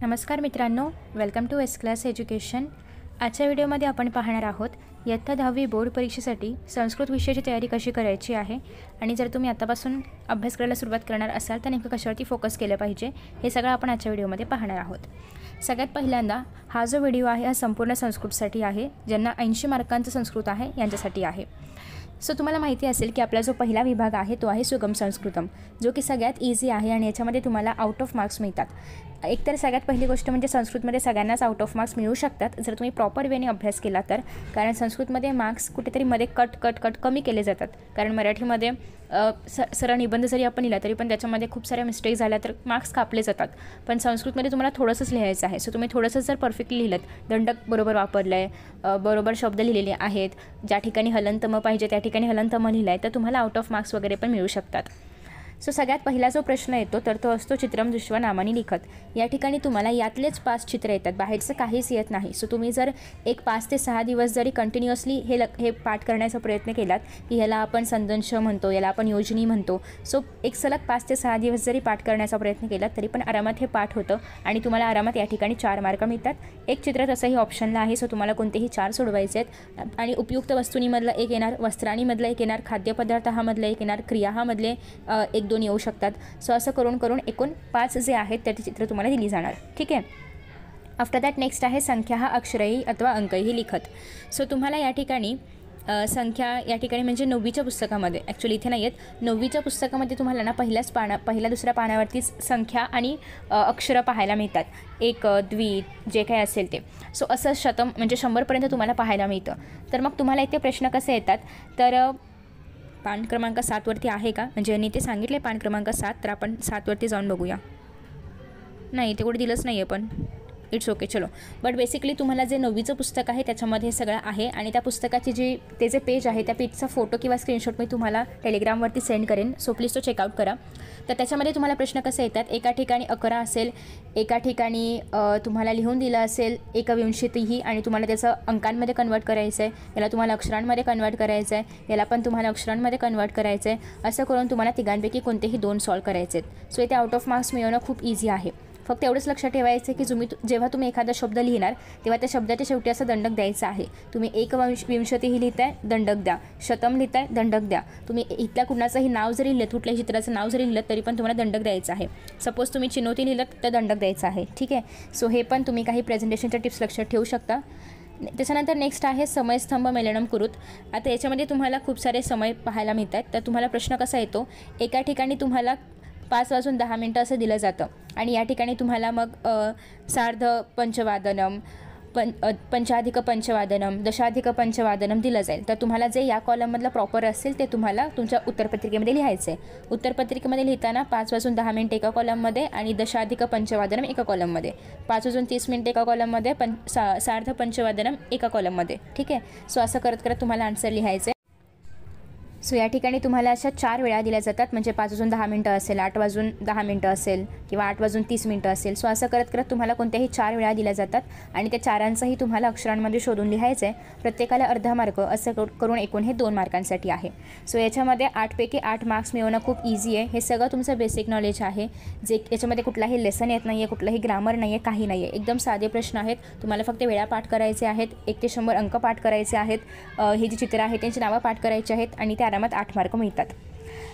नमस्कार मित्रांनो, welcome to S class education. आजच्या व्हिडिओमध्ये आपण पाहणार आहोत इयत्ता 10वी बोर्ड परीक्षेसाठी संस्कृत विषयाची तयारी कशी करायची आहे आणि जर तुम्ही आतापासून अभ्यास करायला सुरुवात करणार असाल तर नेमकं कशावरती फोकस केलं पाहिजे हे सगळं आपण आजच्या व्हिडिओमध्ये पाहणार आहोत। सगळ्यात पहिल्यांदा हा जो व्हिडिओ आहे हा संपूर्ण संस्कृतसाठी आहे, ज्यांना 80 मार्कांचं संस्कृत आहे यांच्यासाठी आहे। सो तुम्हाला माहिती असेल की आपला जो पहिला विभाग आहे तो आहे सुगम संस्कृतम, जो की सगळ्यात इझी आहे आणि याच्यामध्ये तुम्हाला आउट ऑफ मार्क्स मिळतात। एकतर सगळ्यात पहिली गोष्ट म्हणजे संस्कृतमध्ये सगळ्यांनाच आउट ऑफ मार्क्स मिळू शकतात जर तुम्ही प्रॉपर वेने अभ्यास केला तर, कारण संस्कृतमध्ये मार्क्स कुठेतरी मध्ये कट कमी केले जातात। कारण मराठीमध्ये सरळ निबंध जरी आपण लिहिला तरी पण त्याच्यामध्ये खूप साऱ्या मिस्टेक झाल्या तर मार्क्स कापले जातात, पण संस्कृतमध्ये तुम्हाला थोडंसंच लिहायचं आहे। सो तुम्ही थोडंसं जर परफेक्टली लिहिलं, दंडक बरोबर वापरलं आहे, बरोबर शब्द लिहिलेले आहेत, ज्या ठिकाणी हलंतम पाहिजे त्या ठिकाणी हलंतम लिहिलं आहे, तर तुम्हाला आउट ऑफ मार्क्स वगैरे पण मिळू शकतात। सो सगळ्यात पहिला जो प्रश्न येतो तर तो असतो चित्रम दृष्ट्वा नामानी लिखत। या ठिकाणी तुम्हाला यातलेच 5 चित्र येतात, बाहेरचं काहीच येत नाही। सो तुम्ही जर एक 5 ते 6 दिवस जरी कंटिन्युअसली हे पाठ करण्याचा प्रयत्न केलात की ह्याला आपण संदंश म्हणतो, याला आपण योजनी म्हणतो, सो एक सलग 5 ते 6 दिवस जरी पाठ करण्याचा प्रयत्न केलात तरी पण आरामात हे पाठ होतं आणि तुम्हाला आरामात या ठिकाणी 4 मार्क मिळतात। एक चित्र तसंही ऑप्शनला आहे, सो तुम्हाला कोणतेही 4 सोडवायचे आहेत आणि उपयुक्त वस्तूंमधलं एक येणार, वस्त्रांमधलं एक येणार, खाद्यपदार्थ हा मधलं एक येणार, क्रिया हा मधले 1-2 येऊ शकतात। सो असं करून एकूण 5 जे आहेत त्याची चित्र तुम्हाला दिली जाणार, ठीक आहे। आफ्टर दॅट नेक्स्ट आहे संख्या हा अक्षरही अथवा अंकही लिखत। सो तुम्हाला या ठिकाणी संख्या या ठिकाणी म्हणजे 9वीच्या पुस्तकामध्ये, ॲक्च्युली इथे नाही आहेत, 9वीच्या पुस्तकामध्ये तुम्हाला ना पहिल्या दुसऱ्या पानावरतीच संख्या आणि अक्षरं पाहायला मिळतात, एक द्वि जे काही असेल ते। सो असं शतम म्हणजे 100पर्यंत तुम्हाला पाहायला मिळतं। तर मग तुम्हाला इथे प्रश्न कसे येतात तर पान क्रमांक 7वरती आहे का, म्हणजे यांनी ते सांगितले पान क्रमांक 7, तर आपण 7वरती जाऊन बघूया। नाही ते कुठे दिलंच नाही आहे, पण इट्स ओके, चलो। बट बेसिकली तुम्हाला जे 9वीचं पुस्तक आहे त्याच्यामध्ये सगळं आहे आणि त्या पुस्तकाची ते जे पेज आहे त्या पेजचा फोटो किंवा स्क्रीनशॉट मी तुम्हाला टेलिग्रामवरती सेंड करेन, सो प्लीज तो चेकआउट करा। तर त्याच्यामध्ये तुम्हाला प्रश्न कसे येतात, एका ठिकाणी 11 असेल, एका ठिकाणी तुम्हाला लिहून दिलं असेल एकविंशतिही आणि तुम्हाला त्याचं अंकांमध्ये कन्वर्ट करायचं आहे, याला तुम्हाला अक्षरांमध्ये कन्वर्ट करायचं आहे, याला पण तुम्हाला अक्षरांमध्ये कन्वर्ट करायचं आहे। असं करून तुम्हाला तिघांपैकी कोणतेही 2 सॉल्व करायचे आहेत। सो इथे आउट ऑफ मार्क्स मिळवणं खूप इझी आहे। फक्त एवढंच लक्षात ठेवायचं की जेव्हा तुम्ही एखादा शब्द लिहिणार तेव्हा त्या शब्दाच्या शेवटी असं दंडक द्यायचं आहे। तुम्ही एकविंशतिही लिहिताय दंडक द्या, शतम लिहिताय दंडक द्या, तुम्ही इथल्या कुणाचंही नाव जरी लिहिलं, कुठल्याही चित्राचं नाव जरी लिहिलं तरी पण तुम्हाला दंडक द्यायचं आहे। सपोज तुम्ही चिनोती लिहिलं तर दंडक द्यायचं आहे, ठीक आहे। सो हे पण तुम्ही काही प्रेझेंटेशनच्या टिप्स लक्षात ठेवू शकता। त्याच्यानंतर नेक्स्ट आहे समयस्तंभ मेलनम कुरुत। आता याच्यामध्ये तुम्हाला खूप सारे समय पाहायला मिळतात, तर तुम्हाला प्रश्न कसा येतो, एका ठिकाणी तुम्हाला 5 वाजून 10 मिनटं असं दिलं जातं आणि या ठिकाणी तुम्हाला मग सार्ध पंचवादनम, पंचाधिक पंचवादनम, दशाधिक पंचवादनम दिलं जाईल। तर तुम्हाला जे या कॉलममधलं प्रॉपर असेल ते तुम्हाला तुमच्या उत्तरपत्रिकेमध्ये लिहायचं आहे। उत्तरपत्रिकेमध्ये लिहिताना 5 वाजून 10 मिनटं एका कॉलममध्ये आणि दशाधिक पंचवादनम एका कॉलममध्ये, 5 वाजून 30 मिनटं एका कॉलममध्ये, सार्ध पंचवादनम एका कॉलममध्ये, ठीक आहे। सो असं करत तुम्हाला आन्सर लिहायचं आहे। सो या ठिकाणी तुम्हाला अशा 4 वेळा दिल्या जातात, म्हणजे 5 वाजून 10 मिनटं असेल, 8 वाजून 10 मिनटं असेल किंवा 8 वाजून 30 मिनटं असेल। सो असं करत तुम्हाला कोणत्याही 4 वेळा दिल्या जातात आणि त्या 4ांचंही तुम्हाला अक्षरांमध्ये शोधून लिहायचं आहे। प्रत्येकाला अर्धा मार्क असं करून एकूण हे 2 मार्कांसाठी आहे। सो याच्यामध्ये 8 पैकी 8 मार्क्स मिळवणं खूप इझी आहे। हे सगळं तुमचं बेसिक नॉलेज आहे, जे याच्यामध्ये कुठलाही लेसन येत नाही आहे, कुठलाही ग्रामर नाही आहे, काही नाही आहे, एकदम साधे प्रश्न आहेत। तुम्हाला फक्त वेळा पाठ करायचे आहेत, 1 ते 100 अंक पाठ करायचे आहेत, हे जी चित्र आहेत त्यांची नावं पाठ करायची आहेत आणि त्या आरामात 8 मार्क मिळतात।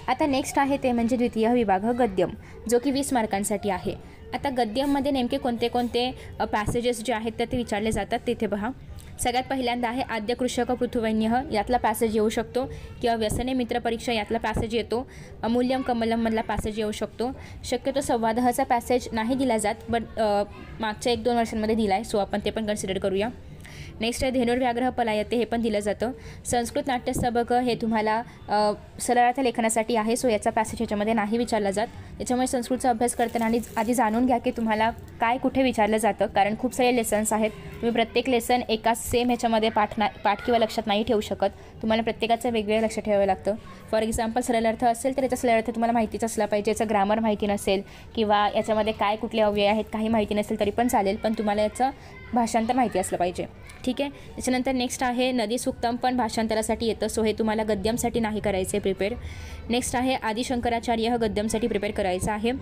आता नेक्स्ट आहे ते म्हणजे द्वितीय विभाग गद्यम, जो की 20 मार्कांसाठी आहे। आता गद्यममध्ये नेमके कोणते पॅसेजेस जे आहेत तर ते विचारले जातात, तिथे पहा। सगळ्यात पहिल्यांदा आहे आद्य कृषक पृथुवन्यः, यातला पॅसेज येऊ शकतो, किंवा व्यसने मित्र परीक्षा यातला पॅसेज येतो, अमूल्यम कमलममधला पॅसेज येऊ शकतो। शक्यतो संवादहाचा पॅसेज नाही दिला जात, बट मागच्या 1-2 वर्षांमध्ये दिला आहे, सो आपण ते पण कन्सिडर करूया। नेक्स्ट आहे धेनुर्व्याघ्र पलायते, हे पण दिलं जातं। संस्कृत नाट्यस्तबक हे तुम्हाला सरळार्थ लेखनासाठी आहे, सो याचा पॅसेज ह्याच्यामध्ये नाही विचारला जात। त्याच्यामुळे संस्कृतचा अभ्यास करताना आधी जाणून घ्या की तुम्हाला काय कुठे विचारलं जातं, कारण खूप सारे लेसन्स आहेत। तुम्ही प्रत्येक लेसन एकाच सेम ह्याच्यामध्ये पाठ किंवा लक्षात नाही ठेवू शकत, तुम्हाला प्रत्येकाचं वेगवेगळं लक्ष ठेवावं लागतं। फॉर एक्झाम्पल सरळार्थ असेल तर याचा सरळार्थ तुम्हाला माहितीच असला पाहिजे, याचं ग्रामर माहिती नसेल किंवा याच्यामध्ये काय कुठले अव्यय आहेत काही माहिती नसेल तरी पण चालेल, पण तुम्हाला याचं भाषांतर माहिती असलं पाहिजे। ठीक आहे. त्याच्यानंतर नेक्स्ट आहे नदी सूक्तम पण भाषांतरासाठी येतं, सो हे तुम्हाला गद्यमसाठी नाही करायचं आहे प्रिपेअर. नेक्स्ट आहे आदिशंकराचार्य गद्यमसाठी प्रिपेअर करायचं आहे.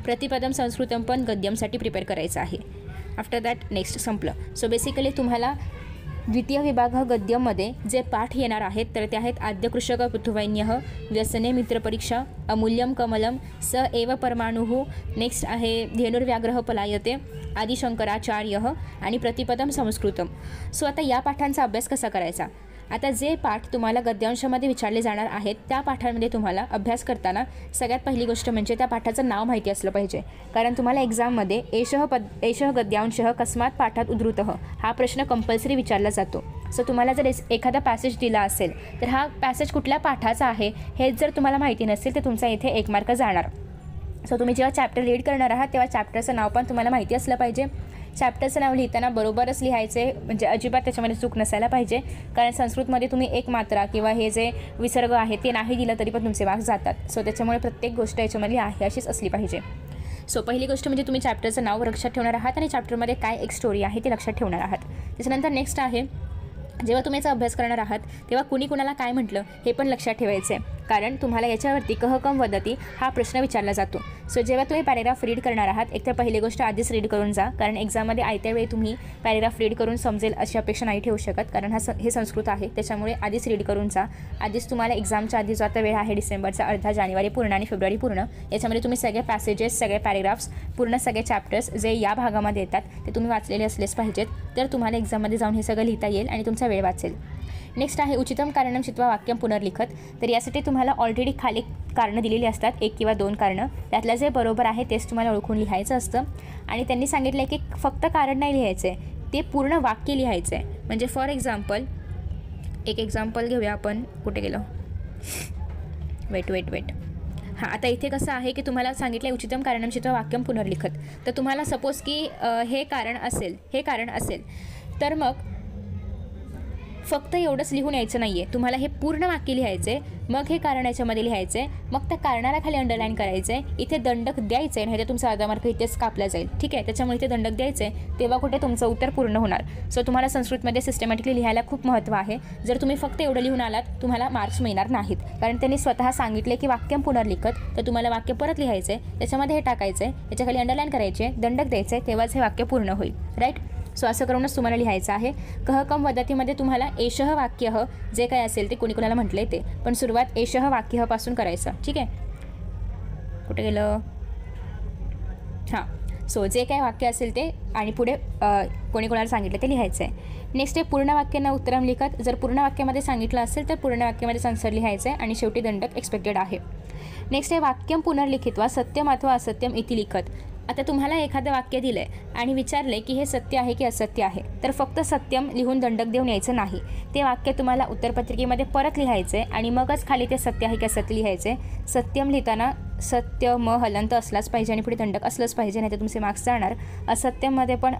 प्रतिपदम संस्कृतम पण गद्यमसाठी प्रिपेअर करायचं आहे. आफ्टर दॅट नेक्स्ट संपलं. सो बेसिकली तुम्हाला द्वितीय विभाग गद्यममध्ये जे पाठ येणार आहेत तर ते आहेत आद्यकृषक पृथुवैन्यः, व्यसने मित्रपरीक्षा, अमूल्यम कमलम, स एव परमाणुः, नेक्स्ट आहे धेनुर्व्याघ्रः पलायते, आदिशंकराचार्य आणि प्रतिपदम संस्कृतम. सो आता या पाठांचा अभ्यास कसा करायचा. आता जे पाठ तुम्हाला गद्यांशामध्ये विचारले जाणार आहेत त्या पाठांमध्ये तुम्हाला अभ्यास करताना सगळ्यात पहिली गोष्ट म्हणजे त्या पाठाचं नाव माहिती असलं पाहिजे. कारण तुम्हाला एक्झाममध्ये एषः गद्यांशः कस्मात पाठात उद्धृतः हा प्रश्न कंपल्सरी विचारला जातो. सो तुम्हाला जर एखादा पॅसेज दिला असेल तर हा पॅसेज कुठल्या पाठाचा आहे हे जर तुम्हाला माहिती नसेल तर तुमचा इथे 1 मार्क जाणार. सो तुम्ही जेव्हा चॅप्टर रीड करणार आहात तेव्हा चॅप्टरचं नाव पण तुम्हाला माहिती असलं पाहिजे. चॅप्टरचं नाव लिहिताना बरोबरच लिहायचे, म्हणजे अजिबात त्याच्यामध्ये चूक नसायला पाहिजे. कारण संस्कृतमध्ये तुम्ही एक मात्रा किंवा हे जे विसर्ग आहे ते नाही दिलं तरी पण तुमचे मार्क्स जातात. सो त्याच्यामुळे प्रत्येक गोष्ट याच्यामध्ये आहे अशीच असली पाहिजे. सो पहिली गोष्ट म्हणजे तुम्ही चॅप्टरचं नाव लक्षात ठेवणार आहात आणि चॅप्टरमध्ये काय एक स्टोरी आहे ते लक्षात ठेवणार आहात. त्याच्यानंतर नेक्स्ट आहे जेव्हा तुम्ही याचा अभ्यास करणार आहात तेव्हा कुणी कुणाला काय म्हटलं हे पण लक्षात ठेवायचं आहे. कारण तुम्हाला याच्यावरती कह कम वदती हा प्रश्न विचारला जातो. सो जेव्हा तुम्ही पॅरेग्राफ रीड करणार आहात एकतर पहिली गोष्ट आधीच रीड करून जा. कारण एक्झाममध्ये आयत्या वेळी तुम्ही पॅरेग्राफ रीड करून समजेल अशी अपेक्षा नाही ठेवू शकत. कारण हे संस्कृत आहे त्याच्यामुळे आधीच रीड करून जा. आधीच तुम्हाला एक्झामच्या आधी जो आता वेळ आहे डिसेंबरचा अर्धा, जानेवारी पूर्ण आणि फेब्रुवारी पूर्ण, याच्यामध्ये तुम्ही सगळे पॅसेजेस, सगळे पॅरेग्राफ्स, पूर्ण सगळे चॅप्टर्स जे या भागामध्ये येतात ते तुम्ही वाचलेले असलेच पाहिजेत. तर तुम्हाला एक्झाममध्ये जाऊन हे सगळं लिहिता येईल आणि तुमचा वेळ वाचेल. नेक्स्ट आहे उचितम कारणम चित्वा वाक्यम पुनर्लिखत. तर यासाठी तुम्हाला ऑलरेडी खाली कारणं दिलेली असतात, 1 किंवा 2 कारणं. त्यातलं जे बरोबर आहे तेच तुम्हाला ओळखून लिहायचं असतं. आणि त्यांनी सांगितलं आहे की फक्त कारण नाही लिहायचं आहे, ते पूर्ण वाक्य लिहायचं आहे. म्हणजे फॉर एक्झाम्पल एक एक्झाम्पल घेऊया आपण. कुठे गेलो, वेट हां. आता इथे कसं आहे की तुम्हाला सांगितलं आहे उचितम कारणम चित्वा वाक्यम पुनर्लिखत. तर तुम्हाला सपोज की हे कारण असेल तर मग फक्त एवढंच लिहून यायचं नाही आहे, तुम्हाला हे पूर्ण वाक्य लिहायचं आहे. मग हे कारण याच्यामध्ये लिहायचं आहे, मग त्या कारणाला खाली अंडरलाईन करायचं आहे, इथे दंडक द्यायचं आहे, नाही तर तुमचा अर्धा मार्क इथेच कापला जाईल. ठीक आहे, त्याच्यामुळे इथे दंडक द्यायचं आहे, तेव्हा कुठे तुमचं उत्तर पूर्ण होणार. सो तुम्हाला संस्कृतमध्ये सिस्टमॅटिकली लिहायला खूप महत्त्व आहे. जर तुम्ही फक्त एवढं लिहून आलात तुम्हाला मार्क्स मिळणार नाहीत. कारण त्यांनी स्वतः सांगितले की वाक्यम पुनर्लिखत, तर तुम्हाला वाक्य परत लिहायचं आहे, त्याच्यामध्ये हे टाकायचं आहे, त्याच्या खाली अंडरलाईन करायचे, दंडक द्यायचं आहे, तेव्हाच हे वाक्य पूर्ण होईल. राईट. सो असं करूनच तुम्हाला लिहायचं आहे. कह कम वदतीमध्ये तुम्हाला एषः वाक्यः जे काय असेल ते कोणी कोणाला म्हटलं आहे ते, पण सुरुवात एषः वाक्यपासून करायचं. ठीक आहे, कुठे गेलं, हां. सो जे काय वाक्य असेल ते आणि पुढे कोणी कोणाला सांगितलं ते लिहायचं आहे. नेक्स्ट आहे पूर्ण वाक्यांना उत्तरम लिखत. जर पूर्ण वाक्यामध्ये सांगितलं असेल तर पूर्ण वाक्यामध्ये आन्सर लिहायचं आहे आणि शेवटी दंडक एक्सपेक्टेड आहे. नेक्स्ट आहे वाक्यम पुनर्लिखित्वा सत्यम अथवा असत्यम इति लिखत. आता तुम्हाला एखादं वाक्य दिलं आहे आणि विचारलं की हे सत्य आहे की असत्य आहे, तर फक्त सत्यम लिहून दंडक देऊन यायचं नाही. ते वाक्य तुम्हाला उत्तरपत्रिकेमध्ये परत लिहायचं आहे आणि मगच खाली ते सत्य आहे की असत्य लिहायचं आहे. सत्यम लिहिताना सत्य म हलंत असलाच पाहिजे आणि पुढे दंडक असलंच पाहिजे, नाही तर तुमचे मार्क्स जाणार. असत्यममध्ये पण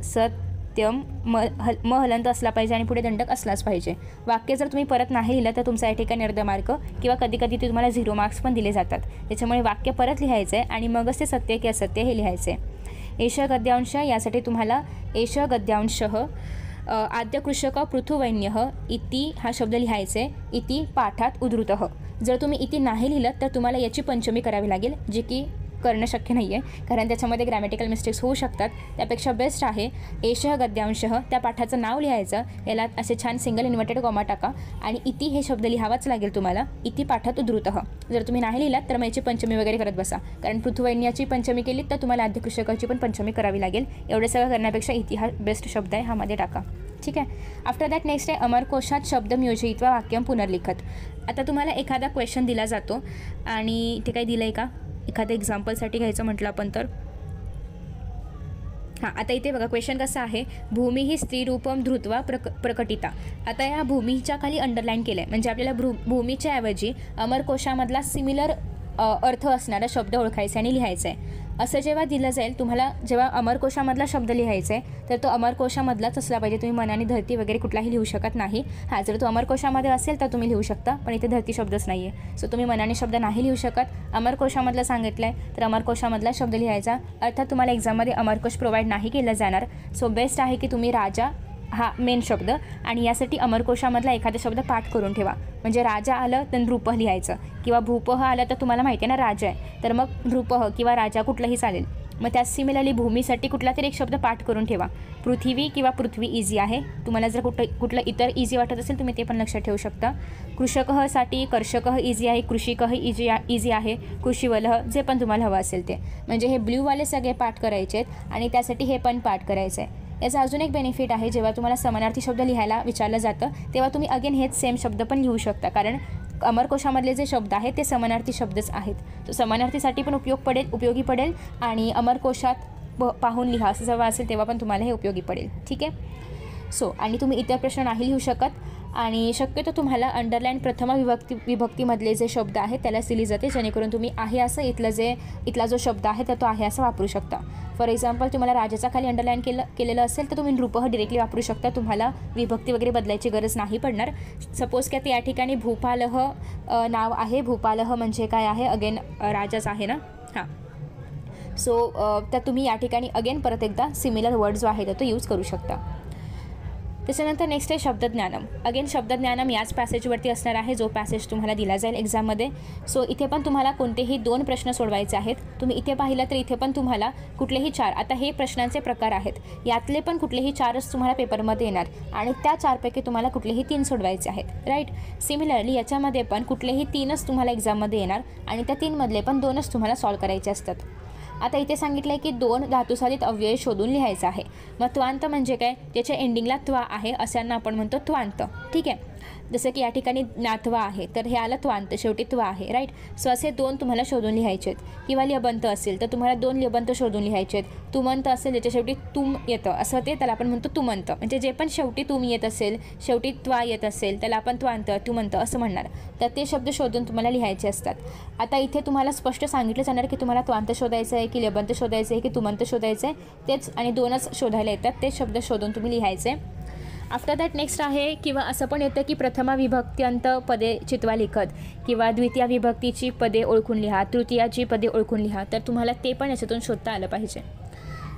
सत्यम म हलंत असला पाहिजे आणि पुढे दंडक असलाच पाहिजे. वाक्य जर तुम्ही परत नाही लिहिलं तर तुमचा या ठिकाणी अर्धा मार्क किंवा कधी कधी ते तुम्हाला 0 मार्क्स पण दिले जातात. त्याच्यामुळे वाक्य परत लिहायचं आहे आणि मगच ते सत्य की असत्य हे लिहायचं आहे. एष गद्यांश, यासाठी तुम्हाला एष गद्यांशः आद्यकृषक पृथुवैन्यः इति हा शब्द लिहायचे. इति पाठात उद्धृतः. जर तुम्ही इति नाही लिहिलं तर तुम्हाला याची पंचमी करावी लागेल, जे की करणं शक्य नाही आहे कारण त्याच्यामध्ये ग्रॅमॅटिकल मिस्टेक्स होऊ शकतात. त्यापेक्षा बेस्ट आहे एषः गद्यांशः, त्या पाठाचं नाव लिहायचं, याला असे छान सिंगल इन्व्हर्टेड कॉमा टाका आणि इति हे शब्द लिहावाच लागेल तुम्हाला. इति पाठात उद्धृतः. जर तुम्ही नाही लिहिलात तर मग याची पंचमी वगैरे करत बसा, कारण पृथुवैन्याची पंचमी केली तर तुम्हाला आद्यकृषकाची पण पंचमी करावी लागेल. एवढं सगळं करण्यापेक्षा इति हा बेस्ट शब्द आहे, हा मध्ये टाका. ठीक आहे. आफ्टर दॅट नेक्स्ट आहे अमरकोशात शब्द योजयित्वा वाक्यम पुनर्लिखत. आता तुम्हाला एखादा क्वेश्चन दिला जातो आणि इथे काही दिलं आहे का, एखाद्या एक्झाम्पलसाठी घ्यायचं म्हटलं आपण तर हां. आता इथे बघा क्वेश्चन कसा आहे, भूमी ही स्त्रीरूपम धृत्वा प्रकटिता. आता या भूमीच्या खाली अंडरलाईन केलं आहे, म्हणजे आपल्याला भूमीच्या ऐवजी अमरकोशामधला सिमिलर अर्थ असणारा शब्द ओळखायचा आणि लिहायचा आहे. असं जेव्हा दिलं जाईल तुम्हाला, जेव्हा अमरकोशामधला शब्द लिहायचा आहे तर तो अमरकोशामधलाच असला पाहिजे. तुम्ही मन आणि धरती वगैरे कुठलाही लिहू शकत नाही. हां, जर तो अमरकोशामध्ये असेल तर तुम्ही लिहू शकता, पण इथे धरती शब्दच नाही आहे. सो तुम्ही मनाने शब्द नाही लिहू शकत. अमरकोशामधलं सांगितलं आहे तर अमरकोशामधला शब्द लिहायचा. अर्थात तुम्हाला एक्झाममध्ये अमरकोश प्रोव्हाइड नाही केलं जाणार. सो बेस्ट आहे की तुम्ही राजा हा मेन शब्द आणि यासाठी अमरकोशामधला एखादा शब्द पाठ करून ठेवा. म्हणजे राजा आलं तर नृपः लिहायचं, किंवा भूपः आलं तर तुम्हाला माहिती आहे ना राजा आहे, तर मग नृपः किंवा राजा कुठलंही चालेल. मग त्याच सिमिलरली भूमीसाठी कुठला तरी एक शब्द पाठ करून ठेवा. पृथ्वी किंवा पृथ्वी इझी आहे. तुम्हाला जर कुठलं इतर इझी वाटत असेल तुम्ही ते पण लक्षात ठेवू शकता. कृषकसाठी कर्षकः इझी आहे, कृषिकः इझी आहे, कृषीवलः जे पण तुम्हाला हवं असेल ते. म्हणजे हे ब्ल्यूवाले सगळे पाठ करायचे आहेत आणि त्यासाठी हे पण पाठ करायचं आहे. याचा अजून एक बेनिफिट आहे, जेव्हा तुम्हाला समानार्थी शब्द लिहायला विचारलं जातं तेव्हा तुम्ही अगेन हेच सेम शब्द पण लिहू शकता, कारण अमरकोशामधले जे शब्द आहेत ते समानार्थी शब्दच आहेत. तो समानार्थीसाठी पण उपयोगी पडेल आणि अमरकोशात पाहून लिहा असं जेव्हा असेल तेव्हा पण तुम्हाला हे उपयोगी पडेल. ठीक आहे. सो आणि तुम्ही इतर प्रश्न नाही लिहू शकत आणि शक्यतो तुम्हाला अंडरलाईन प्रथमा विभक्तीमधले जे शब्द आहेत त्यालाच दिली जाते, जेणेकरून तुम्ही आहे असं इथला जो शब्द आहे तर तो आहे असं वापरू शकता. फॉर एक्झाम्पल तुम्हाला राजाचा खाली अंडरलाईन केलेलं असेल तर तुम्ही नृपः डिरेक्टली वापरू शकता. तुम्हाला विभक्ती वगैरे बदलायची गरज नाही पडणार. सपोज की आता या ठिकाणी भूपालः नाव आहे. भूपालः म्हणजे काय आहे, अगेन राजाच आहे ना. हां, सो तर तुम्ही या ठिकाणी अगेन परत एकदा सिमिलर वर्ड जो आहे तो यूज करू शकता. त्याच्यानंतर नेक्स्ट आहे शब्दज्ञानम. अगेन शब्दज्ञानम याच पॅसेजवरती असणार आहे, जो पॅसेज तुम्हाला दिला जाईल एक्झाममध्ये. सो इथे पण तुम्हाला कोणतेही 2 प्रश्न सोडवायचे आहेत. तुम्ही इथे पाहिलं तर इथे पण तुम्हाला कुठलेही 4, आता हे प्रश्नांचे प्रकार आहेत, यातले पण कुठलेही 4च तुम्हाला पेपरमध्ये येणार आणि त्या 4पैकी तुम्हाला कुठलेही 3 सोडवायचे आहेत. राईट. सिमिलरली याच्यामध्ये पण कुठलेही 3च तुम्हाला एक्झाममध्ये येणार आणि त्या 3मधले पण 2च तुम्हाला सॉल्व करायचे असतात. आता इथे सांगितलं आहे की 2 धातुसाधित अव्यय शोधून लिहायचं आहे. मग त्वांत म्हणजे काय, त्याच्या एंडिंगला त्वा आहे अशांना आपण म्हणतो त्वांत. ठीक आहे. जसं की या ठिकाणी नाथवा आहे तर हे आलं त्वांत, शेवटी त्वा आहे. राईट. सो असे 2 तुम्हाला शोधून लिहायचे आहेत. किंवा ल्यबंत असेल तर तुम्हाला 2 ल्यबंत शोधून लिहायचे आहेत. तुमंत असेल ज्याच्या शेवटी तुम येतं असं ते, त्याला आपण म्हणतो तुमंत. म्हणजे जे पण शेवटी तुम येत असेल, शेवटी त्वा येत असेल त्याला आपण त्वांत तुमंत असं म्हणणार. तर ते शब्द शोधून तुम्हाला लिहायचे असतात. आता इथे तुम्हाला स्पष्ट सांगितलं जाणार की तुम्हाला त्वांत शोधायचं आहे की ल्यबंत शोधायचं आहे की तुमंत शोधायचं आहे, तेच आणि 2च शोधायला येतात. ते शब्द शोधून तुम्ही लिहायचे. आफ्टर दॅट नेक्स्ट आहे, किंवा असं पण येतं की प्रथमा विभक्त्यंत पदे चित्वा लिखत, किंवा द्वितीय विभक्तीची पदे ओळखून लिहा, तृतीयाची पदे ओळखून लिहा. तर तुम्हाला ते पण याच्यातून शोधता आलं पाहिजे.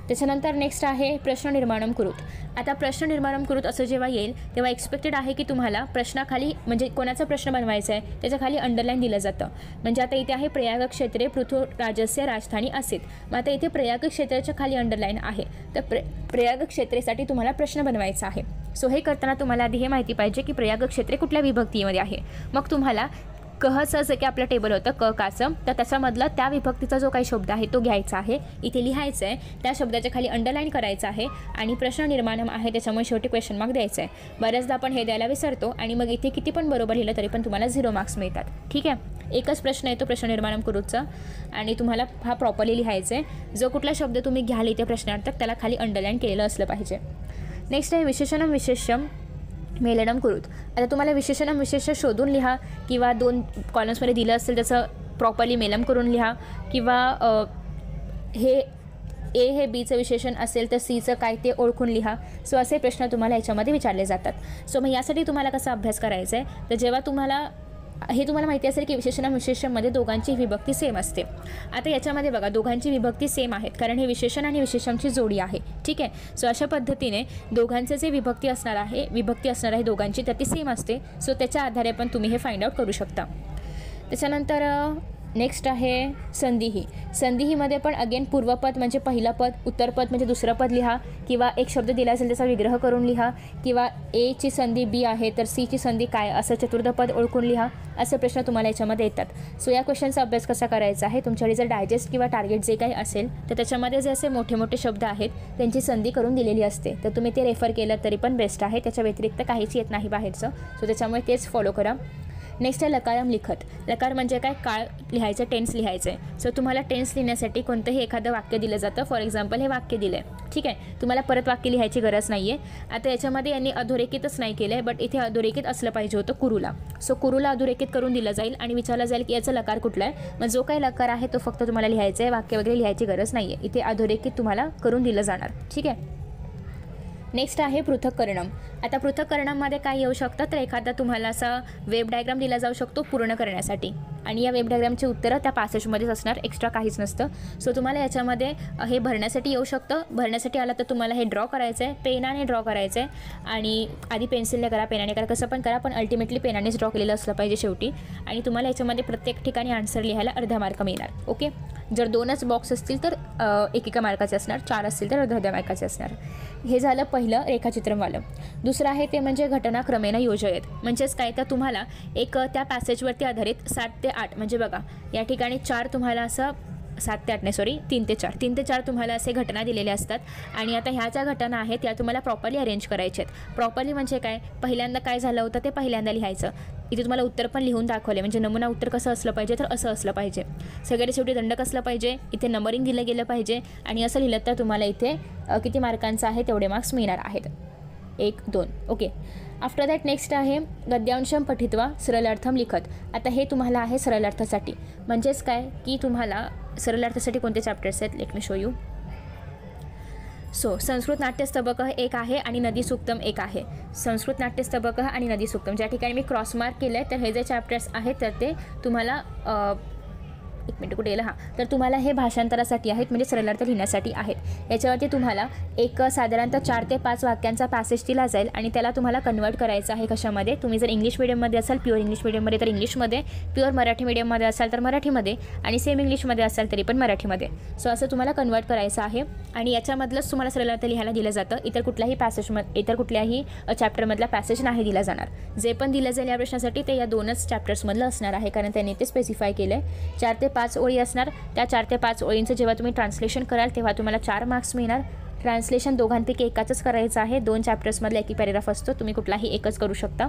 त्याच्यानंतर नेक्स्ट आहे प्रश्न निर्माणम कुरुत. आता प्रश्न निर्माणम कुरुत असं जेव्हा येईल तेव्हा एक्सपेक्टेड आहे की तुम्हाला प्रश्नाखाली, म्हणजे कोणाचा प्रश्न बनवायचा आहे त्याच्या खाली अंडरलाईन दिलं जातं. म्हणजे आता इथे आहे प्रयाग क्षेत्रे पृथु राजस्य राजधानी असेल. मग आता इथे प्रयाग क्षेत्राच्या खाली अंडरलाईन आहे, तर प्रयाग क्षेत्रेसाठी तुम्हाला प्रश्न बनवायचा आहे. सो हे करताना तुम्हाला आधी हे माहिती पाहिजे की प्रयाग क्षेत्रे कुठल्या विभक्तीमध्ये आहे. मग तुम्हाला कहचं जे की आपलं टेबल होतं क काचं, तर त्याच्यामधला त्या विभक्तीचा जो काही शब्द आहे तो घ्यायचा आहे, इथे लिहायचं आहे, त्या शब्दाच्या खाली अंडरलाईन करायचं आहे आणि प्रश्न निर्माणम आहे त्याच्यामुळे शेवटी क्वेश्चन मार्क द्यायचं आहे. बऱ्याचदा आपण हे द्यायला विसरतो आणि मग इथे किती पण बरोबर लिहिलं तरी पण तुम्हाला 0 मार्क्स मिळतात. ठीक आहे. एकच प्रश्न येतो प्रश्न निर्माणम कुरुतचा आणि तुम्हाला हा प्रॉपरली लिहायचा आहे. जो कुठला शब्द तुम्ही घ्याल इथे प्रश्नार्थक त्याला खाली अंडरलाईन केलेलं असलं पाहिजे. नेक्स्ट आहे विशेषणम विशेष्यम मेलनम कुरुत. आता तुम्हाला विशेषणम विशेष्य शोधून लिहा, किंवा 2 कॉलम्समध्ये दिलं असेल त्याचं प्रॉपरली मेलम करून लिहा, किंवा हे ए हे बीचं विशेषण असेल तर सीचं काय ते ओळखून लिहा. सो असे प्रश्न तुम्हाला याच्यामध्ये विचारले जातात. सो मग यासाठी तुम्हाला कसा अभ्यास करायचा आहे, तर जेव्हा तुम्हाला माहिती असेल की विशेषण विशेष्यमध्ये दोघांची विभक्ती सेम असते. आता याच्यामध्ये बघा दोघांची विभक्ती सेम आहेत, कारण हे विशेषण आणि विशेषणची जोडी आहे. ठीक आहे. सो अशा पद्धतीने दोघांचे जे विभक्ती असणार आहे दोघांची, तर ती सेम असते. सो त्याच्या आधारे पण तुम्ही हे फाइंड आउट करू शकता. त्याच्यानंतर नेक्स्ट आहे संधिही. संधिहीमध्ये पण अगेन पूर्वपद म्हणजे पहिलं पद, उत्तरपद म्हणजे दुसरं पद लिहा, किंवा एक शब्द दिला असेल त्याचा विग्रह करून लिहा, किंवा एची संधी बी आहे तर सीची संधी काय असं चतुर्थ पद ओळखून लिहा. असे प्रश्न तुम्हाला याच्यामध्ये येतात. सो या क्वेश्चनचा अभ्यास कसा करायचा आहे, तुमच्याकडे जर डायजेस्ट किंवा टार्गेट जे काही असेल तर त्याच्यामध्ये जे असे मोठे मोठे शब्द आहेत त्यांची संधी करून दिलेली असते, तर तुम्ही ते रेफर केलं तरी पण बेस्ट आहे. त्याच्या व्यतिरिक्त काहीच येत नाही बाहेरचं. सो त्याच्यामुळे तेच फॉलो करा. नेक्स्ट आहे लकारम लिखत. लकार म्हणजे काय, काळ लिहायचं, टेन्स लिहायचं आहे. सो तुम्हाला टेन्स लिहिण्यासाठी कोणतंही एखादं वाक्य दिलं जातं. फॉर एक्झाम्पल हे वाक्य दिलं आहे, ठीक आहे. तुम्हाला परत वाक्य लिहायची गरज नाही आहे. आता याच्यामध्ये यांनी अधोरेखितच नाही केलं आहे, बट इथे अधोरेखित असलं पाहिजे होतं कुरूला. सो कुरूला अधोरेखित करून दिलं जाईल आणि विचारलं जाईल की याचा लकार कुठला आहे. मग जो काही लकार आहे तो फक्त तुम्हाला लिहायचा आहे, वाक्य वगैरे लिहायची गरज नाही आहे. इथे अधोरेखित तुम्हाला करून दिलं जाणार, ठीक आहे. नेक्स्ट आहे पृथक्करणम. आता पृथक्करणममध्ये काय येऊ शकतं, तर एखादा तुम्हाला असा वेब डायग्राम दिला जाऊ शकतो पूर्ण करण्यासाठी, आणि या वेब डायग्रामची उत्तरं त्या पॅसेजमध्येच असणार, एक्स्ट्रा काहीच नसतं. सो तुम्हाला याच्यामध्ये हे भरण्यासाठी येऊ शकतं. भरण्यासाठी आलं तर तुम्हाला हे ड्रॉ करायचं आहे, पेनाने ड्रॉ करायचं आहे, आणि आधी पेन्सिलने करा, पेनाने करा, कसं पण करा, पण अल्टिमेटली पेनानेच ड्रॉ केलेलं असलं पाहिजे शेवटी. आणि तुम्हाला याच्यामध्ये प्रत्येक ठिकाणी आन्सर लिहायला अर्धा मार्क मिळणार. ओके, जर 2च बॉक्स असतील तर 1 मार्काचे असणार, 4 असतील तर अर्ध्या मार्काचे असणार. हे झालं पहिलं रेखाचित्रवालं. दुसरं आहे ते म्हणजे घटनाक्रमेण योजयेत. म्हणजेच काय, तर तुम्हाला एक त्या पॅसेजवरती आधारित 7 ते 8 म्हणजे बघा या ठिकाणी 4 तुम्हाला असं 7 ते 8 नाही, सॉरी 3 ते 4 तुम्हाला असे घटना दिलेल्या असतात. आणि आता ह्या ज्या घटना आहेत त्या तुम्हाला प्रॉपरली अरेंज करायच्या आहेत. प्रॉपरली म्हणजे काय, पहिल्यांदा काय झालं होतं ते पहिल्यांदा लिहायचं. इथे तुम्हाला उत्तर पण लिहून दाखवले, म्हणजे नमुना उत्तर कसं असलं पाहिजे, तर असं असलं पाहिजे. सगळ्यात शेवटी दंडक असलं पाहिजे, इथे नंबरिंग दिलं गेलं पाहिजे, आणि असं लिहिलं तर तुम्हाला इथे किती मार्कांचं आहे तेवढे मार्क्स मिळणार आहेत, 1, 2. ओके, आफ्टर दॅट नेक्स्ट आहे गद्यांशम पठित्वा सरलार्थम लिखत. आता हे तुम्हाला आहे सरलार्थासाठी. म्हणजेच काय की तुम्हाला सरलार्थासाठी कोणते चॅप्टर्स आहेत, let me show you. So Sanskrit नाट्यस्तबक एक आहे आणि नदी सूक्तम एक आहे. संस्कृत नाट्यस्तबक आणि नदी सूक्तम ज्या ठिकाणी मी क्रॉस मार्क केलं आहे, तर हे जे चॅप्टर्स आहेत तर ते तुम्हाला 1 मिनिट कुठे गेलं, तर तुम्हाला हे भाषांतरासाठी आहेत, म्हणजे सरलार्थ लिहिण्यासाठी आहेत. याच्यावरती तुम्हाला एक साधारणतः 4 ते 5 वाक्यांचा पॅसेज दिला जाईल आणि त्याला तुम्हाला कन्वर्ट करायचं आहे कशामध्ये. तुम्ही जर इंग्लिश मीडियममध्ये असाल, प्युअर इंग्लिश मीडियममध्ये तर इंग्लिशमध्ये, प्युअर मराठी मीडियममध्ये असाल तर मराठीमध्ये, आणि सेम इंग्लिशमध्ये असाल तरी पण मराठीमध्ये. सो असं तुम्हाला कन्वर्ट करायचं आहे, आणि याच्यामधलंच तुम्हाला सरलार्थ लिहायला दिलं जातं. इतर कुठल्याही चॅप्टरमधला पॅसेज नाही दिला जाणार. जे पण दिलं जाईल या प्रश्नासाठी ते या 2च चॅप्टर्समधलं असणार आहे, कारण त्यांनी ते स्पेसिफाय केलं आहे. 4 ते 5 ओळी असणार. त्या 4 ते 5 ओळींचं जेव्हा तुम्ही ट्रान्सलेशन कराल तेव्हा तुम्हाला 4 मार्क्स मिळणार. ट्रान्सलेशन दोघांपैकी एकाचंच करायचं आहे. 2 चॅप्टर्समधला एक पॅरेग्राफ असतो, तुम्ही कुठलाही एकच करू शकता.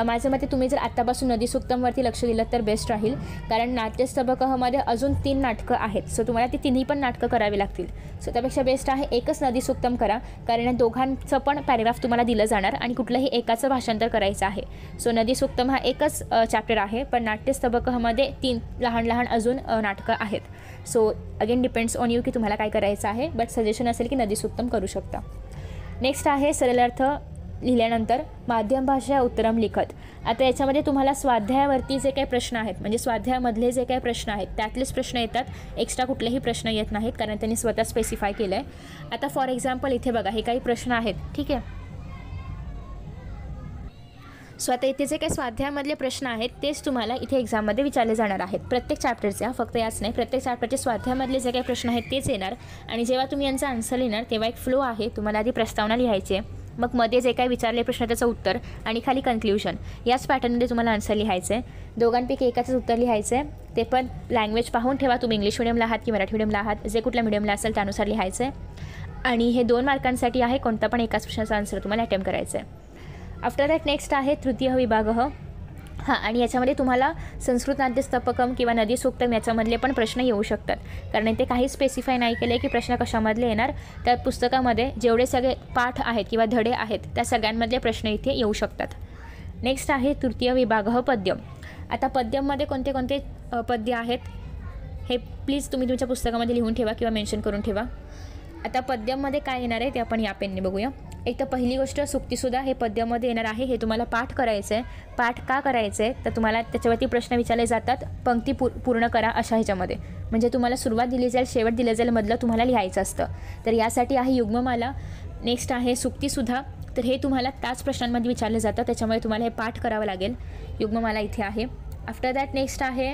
माझ्या मते तुम्ही जर आत्तापासून नदी सूक्तमवरती लक्ष दिलं तर बेस्ट राहील, कारण नाट्यस्तबकमध्ये अजून 3 नाटकं आहेत. सो तुम्हाला ती तिन्ही पण नाटकं करावी लागतील. सो त्यापेक्षा बेस्ट आहे एकच नदी सूक्तम करा, कारण दोघांचं पण पॅरेग्राफ तुम्हाला दिलं जाणार आणि कुठलंही एकाचं भाषांतर करायचं आहे. सो नदी सूक्तम हा एकच चॅप्टर आहे, पण नाट्यस्तबकमध्ये 3 लहान लहान अजून नाटकं आहेत. So again depends on you की तुम्हाला काय करायचं आहे, बट सजेशन असेल की नदी सूक्तम करू शकता. नेक्स्ट आहे सरलार्थ लिहिल्यानंतर माध्यम भाषा उत्तरम लिखत. आता याच्यामध्ये तुम्हाला स्वाध्यायावरती जे काही प्रश्न आहेत, म्हणजे स्वाध्यायामधले जे काही प्रश्न आहेत त्यातलेच प्रश्न येतात, एक्स्ट्रा कुठलेही प्रश्न येत नाहीत, कारण त्यांनी स्वतः स्पेसिफाय केलं आहे. आता फॉर एक्झाम्पल इथे बघा हे काही प्रश्न आहेत, ठीक आहे. सो आता इथे जे काही स्वाध्यायामधले प्रश्न आहेत तेच तुम्हाला इथे एक्झाममध्ये विचारले जाणार आहेत, प्रत्येक चॅप्टरचे, फक्त याच नाही, प्रत्येक चॅप्टरचे स्वाध्यायामधले जे काही प्रश्न आहेत तेच येणार. आणि जेव्हा तुम्ही यांचा आन्सर लिहिणार तेव्हा एक फ्लो आहे, तुम्हाला आधी प्रस्तावना लिहायची आहे, मग मध्ये जे काही विचारले प्रश्न त्याचं उत्तर, आणि खाली कन्क्ल्युजन. याच पॅटर्नमध्ये तुम्हाला आन्सर लिहायचं आहे. दोघांपैकी एकाचंच उत्तर लिहायचं आहे, ते पण लँग्वेज पाहून ठेवा, तुम्ही इंग्लिश मिडियमला आहात की मराठी मिडियमला आहात, जे कुठल्या मिडियमला असेल त्यानुसार लिहायचं आहे. आणि हे 2 मार्कांसाठी आहे, कोणता पण एकाच प्रश्नाचा आन्सर तुम्हाला अटेम्प्ट करायचं आहे. आफ्टर दॅट नेक्स्ट आहे तृतीय विभाग. हां, आणि याच्यामध्ये तुम्हाला संस्कृत नाट्यस्तबकम किंवा नदी सूक्तम याच्यामधले पण प्रश्न येऊ शकतात, कारण ते काही स्पेसिफाय नाही केले की प्रश्न कशामधले येणार. त्या पुस्तकामध्ये जेवढे सगळे पाठ आहेत किंवा धडे आहेत त्या सगळ्यांमधले प्रश्न इथे येऊ शकतात. नेक्स्ट आहे तृतीय विभाग पद्यम. आता पद्यममध्ये कोणते कोणते पद्य आहेत हे प्लीज तुम्ही तुमच्या पुस्तकामध्ये लिहून ठेवा किंवा मेन्शन करून ठेवा. आता पद्यममध्ये काय येणार आहे ते आपण या पेनने बघूया. एक तर पहिली गोष्ट सुक्तीसुद्धा हे पद्यामध्ये येणार आहे. हे तुम्हाला पाठ करायचं आहे. पाठ का करायचं आहे तर तुम्हाला त्याच्यावरती प्रश्न विचारले जातात, पंक्ती पूर्ण करा अशा ह्याच्यामध्ये, म्हणजे तुम्हाला सुरुवात दिली जाईल, शेवट दिलं जाईल, मधलं तुम्हाला लिहायचं असतं. तर यासाठी आहे युग्ममाला. नेक्स्ट आहे सुक्तीसुद्धा, तर हे तुम्हाला त्याच प्रश्नांमध्ये विचारलं जातं, त्याच्यामुळे तुम्हाला हे पाठ करावं लागेल. युग्ममाला इथे आहे. आफ्टर दॅट नेक्स्ट आहे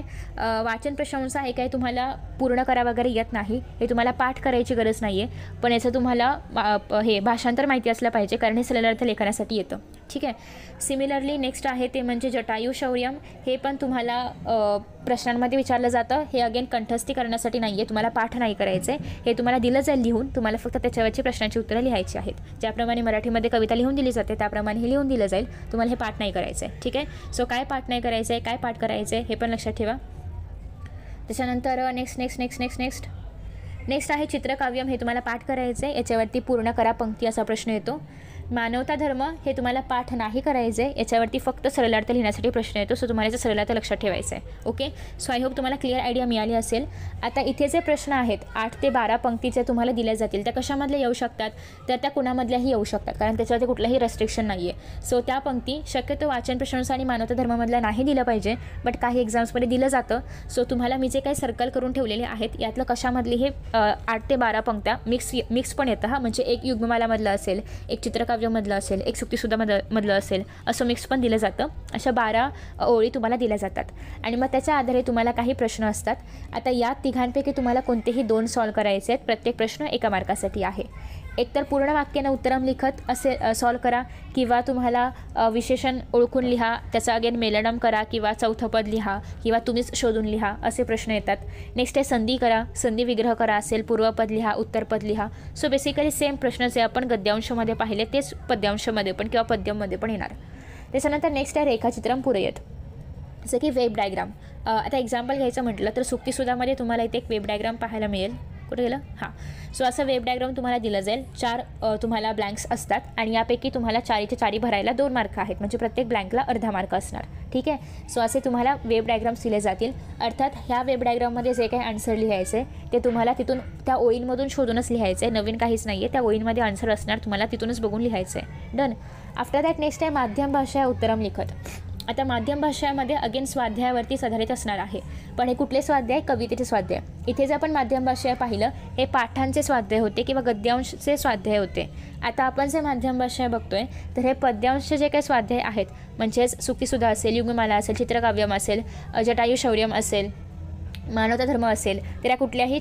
वाचन प्रशंसा. हे काही तुम्हाला पूर्ण करा वगैरे येत नाही, हे तुम्हाला पाठ करायची गरज नाही आहे, पण याचं तुम्हाला हे भाषांतर माहिती असलं पाहिजे, कारण हे सरलार्थ लेखनासाठी येतं. ठीक आहे. सिमिलरली नेक्स्ट आहे ते म्हणजे जटायू शौर्यम. हे पण तुम्हाला प्रश्नांमध्ये विचारलं जातं. हे अगेन कंठस्थी करण्यासाठी नाही आहे, तुम्हाला पाठ नाही करायचं आहे. हे तुम्हाला दिलं जाईल लिहून, तुम्हाला फक्त त्याच्यावरची प्रश्नांची उत्तरं लिहायची आहेत. ज्याप्रमाणे मराठीमध्ये कविता लिहून दिली जाते त्याप्रमाणे हे लिहून दिलं जाईल, तुम्हाला हे पाठ नाही करायचं आहे. ठीक आहे. सो काय पाठ नाही करायचं आहे, काय पाठ करायचं आहे हे पण लक्षात ठेवा. त्याच्यानंतर नेक्स्ट आहे चित्रकाव्यम. हे तुम्हाला पाठ करायचं आहे. याच्यावरती पूर्ण करा पंक्ती असा प्रश्न येतो. मानवता धर्म हे तुम्हाला पाठ नाही करायचं आहे. याच्यावरती फक्त सरलार्थ लिहिण्यासाठी प्रश्न येतो. सो तुम्हाला याचा सरलार्थ लक्षात ठेवायचा आहे. ओके. सो आय होप तुम्हाला क्लिअर आयडिया मिळाली असेल. आता इथे जे प्रश्न आहेत 8 ते 12 पंक्तीचे तुम्हाला दिल्या जातील, त्या कशामधल्या येऊ शकतात, तर त्या कुणामधल्याही येऊ शकतात, कारण त्याच्यावरती कुठलंही रेस्ट्रिक्शन नाही आहे. सो त्या पंक्ती शक्यतो वाचन प्रशंसा आणि मानवता धर्मामधल्या नाही दिलं पाहिजे, बट काही एक्झाम्समध्ये दिलं जातं. सो तुम्हाला मी जे काही सर्कल करून ठेवलेले आहेत यातलं कशामधली हे 8 ते 12 पंक्त्या मिक्स पण येतं. हा म्हणजे एक युग्ममालामधलं असेल, एक चित्रकाव्यमधलं असेल, एक सुक्तीसुधामधलं असेल, असं मिक्स पण दिलं जातं. अशा 12 ओळी तुम्हाला दिल्या जातात आणि मग त्याच्या आधारे तुम्हाला काही प्रश्न असतात. आता या तिघांपैकी तुम्हाला कोणतेही 2 सॉल्व करायचे आहेत. प्रत्येक प्रश्न 1 मार्कासाठी आहे. एकतर पूर्ण वाक्यानं उत्तरम लिखत असे सॉल्व करा, किंवा तुम्हाला विशेषण ओळखून लिहा, त्याचा अगेन मेलनम करा, किंवा चौथं पद लिहा, किंवा तुम्हीच शोधून लिहा, असे प्रश्न येतात. नेक्स्ट आहे संधी करा, संधी विग्रह करा असेल, पूर्वपद लिहा, उत्तरपद लिहा. सो बेसिकली सेम प्रश्न जे आपण गद्यांशमध्ये पाहिले तेच पद्यांशमध्ये पण किंवा पद्यममध्ये पण येणार. त्याच्यानंतर नेक्स्ट आहे रेखाचित्रम पूरयत, जसं की वेब डायग्राम. आता एक्झाम्पल घ्यायचं म्हटलं तर सुक्तीसुधामध्ये तुम्हाला इथे एक वेब डायग्राम पाहायला मिळेल. कुठे गेलं? हां. सो असं वेब डायग्राम तुम्हाला दिलं जाईल. 4 तुम्हाला ब्लँक्स असतात आणि यापैकी तुम्हाला 4चे 4 भरायला 2 मार्क आहेत, म्हणजे प्रत्येक ब्लँकला अर्धा मार्क असणार. ठीक आहे. सो असे तुम्हाला वेब डायग्राम्स दिले जातील. अर्थात ह्या वेब डायग्राममध्ये जे काही आन्सर लिहायचे ते तुम्हाला तिथून त्या ओळींमधून शोधूनच लिहायचं आहे, नवीन काहीच नाही आहे. त्या ओळींमध्ये आन्सर असणार, तुम्हाला तिथूनच बघून लिहायचं आहे. डन. आफ्टर दॅट नेक्स्ट आहे माध्यम भाषा उत्तरम लिखत. आता माध्यम भाषेमध्ये अगेन स्वाध्यायावरतीच आधारित असणार आहे, पण हे कुठले स्वाध्याय? कवितेचे स्वाध्याय. इथे जे आपण माध्यम भाषा पाहिलं हे पाठांचे स्वाध्याय होते किंवा गद्यांशचे स्वाध्याय होते. आता आपण जे माध्यम भाषा बघतोय तर हे पद्यांश जे काही स्वाध्याय आहेत, म्हणजेच सुक्तीसुधा असेल, युग्ममाला असेल, चित्रकाव्यम असेल, जटायू शौर्यम असेल, मानवता धर्म असेल, तर या कुठल्याही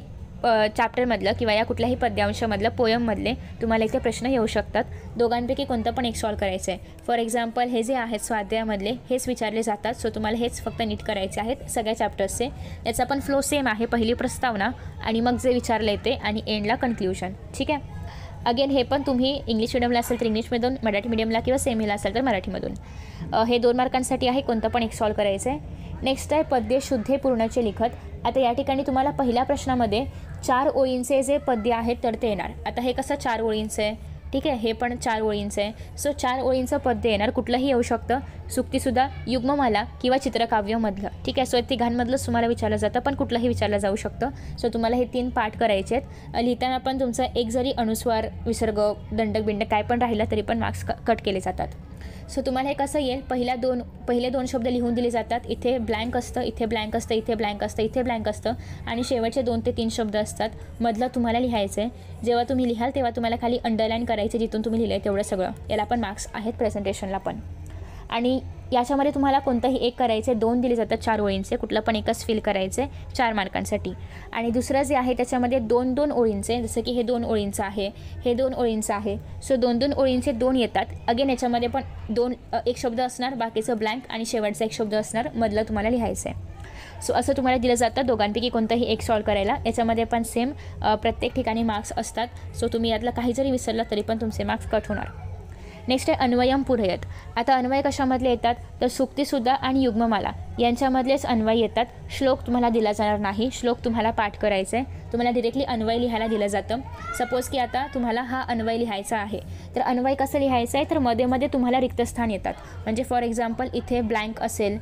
चॅप्टरमधलं किंवा या कुठल्याही पद्यांशामधलं पोयममधले तुम्हाला इथे प्रश्न येऊ शकतात. दोघांपैकी कोणतं पण एक सॉल्व करायचं आहे. फॉर एक्झाम्पल हे जे आहेत स्वाध्यायामधले हेच विचारले जातात. सो तुम्हाला हेच फक्त नीट करायचे आहेत सगळ्या चॅप्टर्सचे. याचा पण फ्लो सेम आहे, पहिली प्रस्तावना आणि मग जे विचारलं येते आणि एंडला कन्क्ल्युजन. ठीक आहे. अगेन हे पण तुम्ही इंग्लिश मिडियमला असेल तर इंग्लिशमधून, मराठी मिडियमला किंवा सेमीला असेल तर मराठीमधून. हे 2 मार्कांसाठी आहे, कोणतं पण एक सॉल्व करायचं आहे. नेक्स्ट आहे पद्य शुद्धे पूर्णचे लिखत. आता या ठिकाणी तुम्हाला पहिल्या प्रश्नामध्ये 4 ओळींचे जे पद्य आहेत तर ते येणार. आता हे कसं 4 ओळींचं आहे, ठीक आहे, हे पण 4 ओळींचं आहे. सो 4 ओळींचं पद्य येणार, कुठलंही येऊ शकतं, सुक्तीसुधा, युग्ममाला किंवा चित्रकाव्यमधलं. ठीक आहे. सो तिघांमधलंच तुम्हाला विचारलं जातं, पण कुठलंही विचारलं जाऊ शकतं. सो तुम्हाला हे 3 पाठ करायचे आहेत. लिहिताना पण तुमचं एक जरी अनुस्वार, विसर्ग, दंडक बिंडक काय पण राहिलं तरी पण मार्क्स कट केले जातात. सो तुम्हाला हे कसं येईल, पहिले दोन शब्द लिहून दिले जातात. इथे ब्लँक असतं, इथे ब्लँक असतं, इथे ब्लँक असतं, इथे ब्लँक असतं आणि शेवटचे 2 ते 3 शब्द असतात. मधलं तुम्हाला लिहायचं आहे. जेव्हा तुम्ही लिहाल तेव्हा तुम्हाला खाली अंडरलाईन करायचे जिथून तुम्ही लिहिलं आहे तेवढं सगळं. याला पण मार्क्स आहेत प्रेझेंटेशनला पण. आणि याच्यामध्ये तुम्हाला कोणतंही एक करायचे, 2 दिले जातात 4 ओळींचे, कुठलं पण एकच फिल करायचे 4 मार्कांसाठी. आणि दुसरं जे आहे त्याच्यामध्ये 2-2 ओळींचे, जसं की हे 2 ओळींचं आहे, हे 2 ओळींचं आहे. सो 2-2 ओळींचे 2 येतात. अगेन याच्यामध्ये पण एक शब्द असणार, बाकीचं ब्लँक आणि शेवटचा एक शब्द असणार, मधलं तुम्हाला लिहायचं आहे. सो असं तुम्हाला दिलं जातं दोघांपैकी कोणतंही एक सॉल्व करायला. याच्यामध्ये पण सेम प्रत्येक ठिकाणी मार्क्स असतात. सो तुम्ही यातलं काही जरी विसरलं तरी पण तुमचे मार्क्स कट होणार. नेक्स्ट आहे अन्वयम पूरयत. आता अन्वय कशामधले येतात तर सुक्तीसुधा आणि युग्ममाला यांच्यामधलेच अन्वय येतात. श्लोक तुम्हाला दिला जाणार नाही, श्लोक तुम्हाला पाठ करायचं आहे. तुम्हाला डिरेक्टली अन्वय लिहायला दिलं जातं. सपोज की आता तुम्हाला हा अन्वय लिहायचा आहे, तर अन्वय कसं लिहायचं आहे तर मध्ये तुम्हाला रिक्तस्थान येतात. म्हणजे फॉर एक्झाम्पल इथे ब्लँक असेल,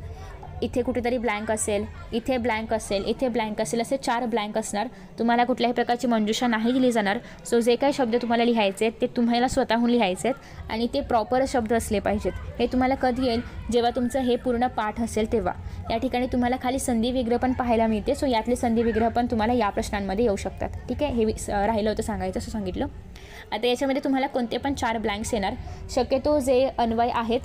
इथे कुठेतरी ब्लँक असेल, इथे ब्लँक असेल, इथे ब्लँक असेल, असे 4 ब्लँक असणार. तुम्हाला कुठल्याही प्रकारची मंजुषा नाही दिली जाणार. सो जे काही शब्द तुम्हाला लिहायचे आहेत ते तुम्हाला स्वतःहून लिहायचे आहेत आणि ते प्रॉपर शब्द असले पाहिजेत. हे तुम्हाला कधी येईल जेव्हा तुमचं हे पूर्ण पाठ असेल तेव्हा. या ठिकाणी तुम्हाला खाली संधी विग्रह पण पाहायला मिळते. सो यातले संधी विग्रह पण तुम्हाला या प्रश्नांमध्ये येऊ शकतात. ठीक आहे. हे राहिलं होतं सांगायचं, असं सांगितलं. आता याच्यामध्ये तुम्हाला कोणते पण 4 ब्लँक्स येणार. शक्यतो जे अन्वय आहेत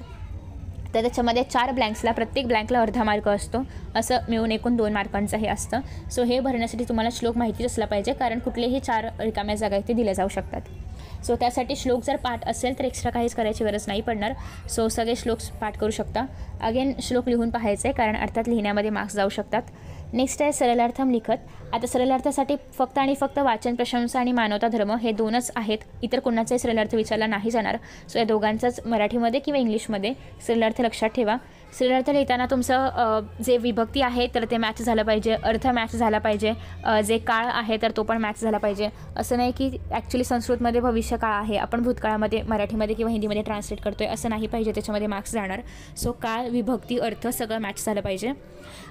तर त्याच्यामध्ये 4 ब्लँक्सला, प्रत्येक ब्लँकला अर्धा मार्क असतो. असं मिळून एकूण 2 मार्कांचं हे असतं. सो हे भरण्यासाठी तुम्हाला श्लोक माहितीच असला पाहिजे, कारण कुठलेही 4 रिकाम्या जागा इथे दिल्या जाऊ शकतात. सो त्यासाठी श्लोक जर पाठ असेल तर एक्स्ट्रा काहीच करायची गरज नाही पडणार. सो सगळे श्लोक पाठ करू शकता. अगेन श्लोक लिहून पाहायचं आहे, कारण अर्थात लिहिण्यामध्ये मार्क्स जाऊ शकतात. नेक्स्ट आहे सरलार्थम लिखत. आता सरलार्थासाठी फक्त आणि फक्त वाचन, प्रशंसा आणि मानवता धर्म हे दोनच आहेत. इतर कोणाचाही सरलार्थ विचारला नाही जाणार. सो या दोघांचाच मराठीमध्ये किंवा इंग्लिशमध्ये सरलार्थ लक्षात ठेवा. सरलार्थ लिहिताना तुमचं जे विभक्ती आहे तर ते मॅच झालं पाहिजे, अर्थ मॅच झाला पाहिजे, जे काळ आहे तर तो पण मॅच झाला पाहिजे. असं नाही की ॲक्च्युली संस्कृतमध्ये भविष्यकाळ आहे, आपण भूतकाळामध्ये मराठीमध्ये किंवा हिंदीमध्ये ट्रान्सलेट करतो आहे, असं नाही पाहिजे, त्याच्यामध्ये मार्क्स जाणार. सो काळ, विभक्ती, अर्थ सगळं मॅच झालं पाहिजे.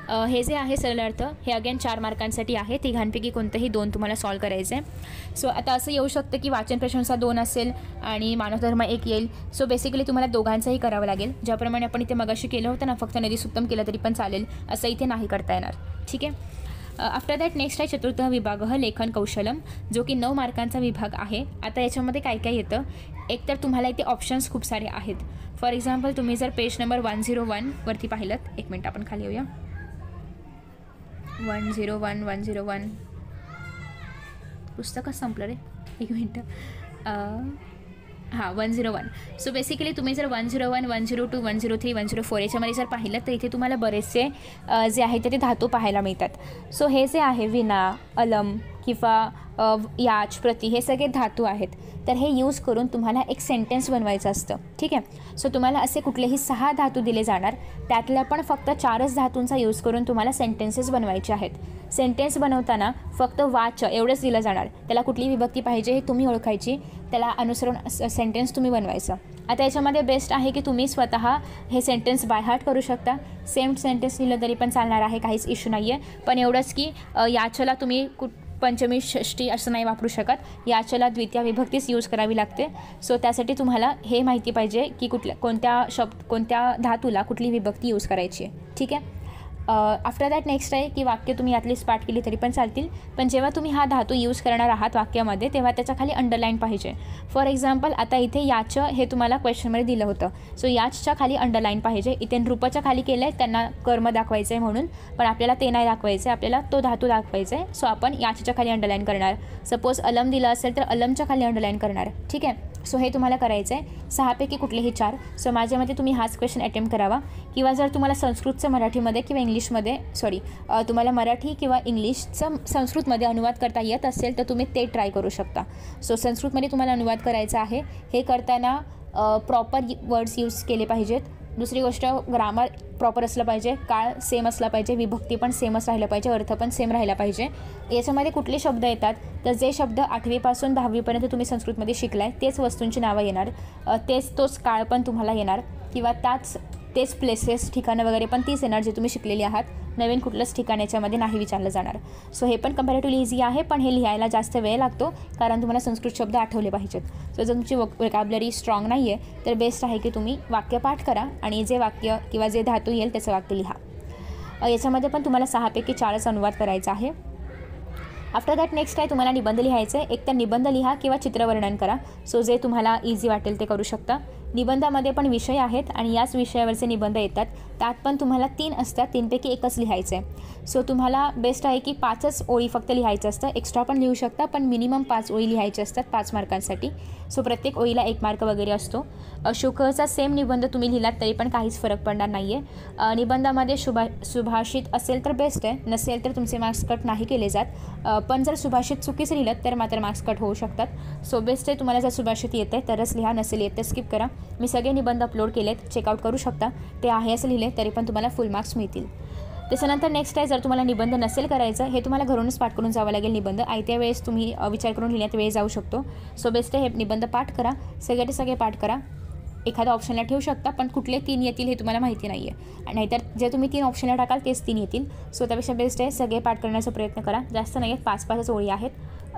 हे जे आहे सरलार्थ हे अगेन 4 मार्कांसाठी आहे. तिघांपैकी कोणतेही 2 तुम्हाला सॉल्व करायचे आहे. सो आता असं येऊ शकतं की वाचन प्रशंसा 2 असेल आणि मानवधर्म 1 येईल. सो बेसिकली तुम्हाला दोघांचंही करावं लागेल. ज्याप्रमाणे आपण इथे मगाशी केलं होतं ना, फक्त नदी सुत्तम केलं तरी पण चालेल, असं इथे नाही करता येणार. ठीक आहे. आफ्टर दॅट नेक्स्ट आहे चतुर्थ विभाग लेखन कौशलम, जो की 9 मार्कांचा विभाग आहे. आता याच्यामध्ये काय काय येतं, एक तर तुम्हाला इथे ऑप्शन्स खूप सारे आहेत. फॉर एक्झाम्पल तुम्ही जर पेज नंबर 101 वरती पाहिलं, एक मिनिट आपण खाली येऊया. 101 पुस्तकच संपलं रे, एक मिनटं. 101. सो बेसिकली तुम्ही जर 101, 102, 103, 104 याच्यामध्ये जर पाहिलं तर इथे तुम्हाला बरेचसे जे आहे ते धातू पाहायला मिळतात. सो हे जे आहे विना, अलम किंवा याच, प्रति हे सगळे धातू आहेत. तर हे यूज करून तुम्हाला एक सेंटेन्स बनवायचं असतं. ठीक आहे. सो तुम्हाला असे कुठलेही 6 धातू दिले जाणार, त्यातल्या पण फक्त 4च धातूंचा यूज करून तुम्हाला सेंटेन्सेस बनवायचे आहेत. सेंटेन्स बनवताना फक्त वाच एवढंच दिलं जाणार. त्याला कुठली विभक्ती पाहिजे हे तुम्ही ओळखायची, त्याला अनुसरून सेंटेन्स तुम्ही बनवायचं. आता याच्यामध्ये बेस्ट आहे की तुम्ही स्वतः हे सेंटेन्स बाय हार्ट करू शकता. सेम सेंटेन्स लिहिलं तरी पण चालणार आहे, काहीच इश्यू नाही आहे. पण एवढंच की याच्याला तुम्ही पंचमी, षष्टी असं नाही वापरू शकत. याच्याला द्वितीय विभक्तीच यूज करावी लागते. सो त्यासाठी तुम्हाला हे माहिती पाहिजे की कोणत्या धातूला कुठली विभक्ती यूज करायची आहे. ठीक आहे. आफ्टर दॅट नेक्स्ट आहे की वाक्य तुम्ही यातलीच पाठ केली तरी पण चालतील, पण जेव्हा तुम्ही हा धातू यूज करणार आहात वाक्यामध्ये तेव्हा त्याच्या खाली अंडरलाईन पाहिजे. फॉर एक्झाम्पल आता इथे याचं हे तुम्हाला क्वेश्चनमध्ये दिलं होतं. सो याच्या खाली अंडरलाईन पाहिजे. इथे नृपच्या खाली केलं आहे, त्यांना कर्म दाखवायचं आहे म्हणून, पण आपल्याला ते नाही दाखवायचं आहे, आपल्याला तो धातू दाखवायचा आहे. सो आपण याच्या खाली अंडरलाईन करणार. सपोज अलम दिलं असेल तर अलमच्या खाली अंडरलाईन करणार. ठीक आहे. सो हे तुम्हाला करायचं आहे. 6 पैकी कुठलेही 4. सो माझ्यामध्ये तुम्ही हाच क्वेश्चन अटेम्प्ट करावा, किंवा जर तुम्हाला संस्कृतचं मराठीमध्ये किंवा इंग्लिशमध्ये तुम्हाला मराठी किंवा इंग्लिशचं संस्कृतमध्ये अनुवाद करता येत असेल तर तुम्ही ते ट्राय करू शकता. सो संस्कृतमध्ये तुम्हाला अनुवाद करायचा आहे. हे करताना प्रॉपर वर्ड्स यूज केले पाहिजेत. दुसरी गोष्ट, ग्रामर प्रॉपर असलं पाहिजे, काळ सेम असला पाहिजे, विभक्ती पण सेमच राहिलं पाहिजे, अर्थ पण सेम राहिला पाहिजे. याच्यामध्ये कुठले शब्द येतात तर जे शब्द 8वीपासून 10वीपर्यंत तुम्ही संस्कृतमध्ये शिकलाय तेच वस्तूंची नावं येणार, तोच काळ पण तुम्हाला येणार, किंवा तेच प्लेसेस, ठिकाणं वगैरे पण तीच येणार जे तुम्ही शिकलेली आहात. नवीन कुठलंच ठिकाण याच्यामध्ये नाही विचारलं जाणार. सो हे पण कम्पॅरेटिव्हली इझी आहे, पण हे लिहायला जास्त वेळ लागतो कारण तुम्हाला संस्कृत शब्द आठवले पाहिजेत. सो जर तुमची वोकॅब्युलरी स्ट्रॉंग नाही आहे तर बेस्ट आहे की तुम्ही वाक्य पाठ करा आणि जे वाक्य किंवा जे धातू येईल त्याचं वाक्य लिहा. याच्यामध्ये पण तुम्हाला 6 पैकी 4च अनुवाद करायचा आहे. आफ्टर दॅट नेक्स्ट आहे तुम्हाला निबंध लिहायचं आहे. एक तर निबंध लिहा किंवा चित्रवर्णन करा. सो जे तुम्हाला इझी वाटेल ते करू शकता. निबंधामध्ये पण विषय आहेत आणि याच विषयावरचे निबंध येतात. त्यात पण तुम्हाला 3 असतात, 3 पैकी एकच लिहायचं आहे. सो तुम्हाला बेस्ट आहे की 5च ओळी फक्त लिहायचं असतं. एक्स्ट्रा पण लिहू शकता, पण मिनिमम 5 ओळी लिहायच्या असतात 5 मार्कांसाठी. सो प्रत्येक ओळीला 1 मार्क वगैरे असतो. शुकचा सेम निबंध तुम्ही लिहिलात तरी पण काहीच फरक पडणार नाही आहे. निबंधामध्ये सुभाषित असेल तर बेस्ट आहे, नसेल तर तुमचे मार्क्स कट नाही केले जात. पण जर सुभाषित चुकीच लिहिलं तर मात्र मार्क्स कट होऊ शकतात. सो बेस्ट आहे तुम्हाला जर सुभाषित येत आहे तरच लिहा, नसेल येत तर स्किप करा. मी सगळे निबंध अपलोड केलेत, चेकआउट करू शकता. ते आहे असं लिहिले तरी पण तुम्हाला फुल मार्क्स मिळतील. त्याच्यानंतर नेक्स्ट आहे, जर तुम्हाला निबंध नसेल करायचं हे तुम्हाला घरूनच पाठ करून जावं लागेल. निबंध आयत्या वेळेस तुम्ही विचार करून लिहिण्यात वेळ जाऊ शकतो. सो बेस्ट आहे हे निबंध पाठ करा, सगळे पाठ करा. एखादा ऑप्शनला ठेवू शकता, पण कुठले 3 येतील हे तुम्हाला माहिती नाही आहे, आणि नाहीतर जे तुम्ही 3 ऑप्शनला टाकाल तेच 3 येतील. सो त्यापेक्षा बेस्ट आहे सगळे पाठ करण्याचा प्रयत्न करा. जास्त नाही आहेत, 5-5च ओळी आहेत.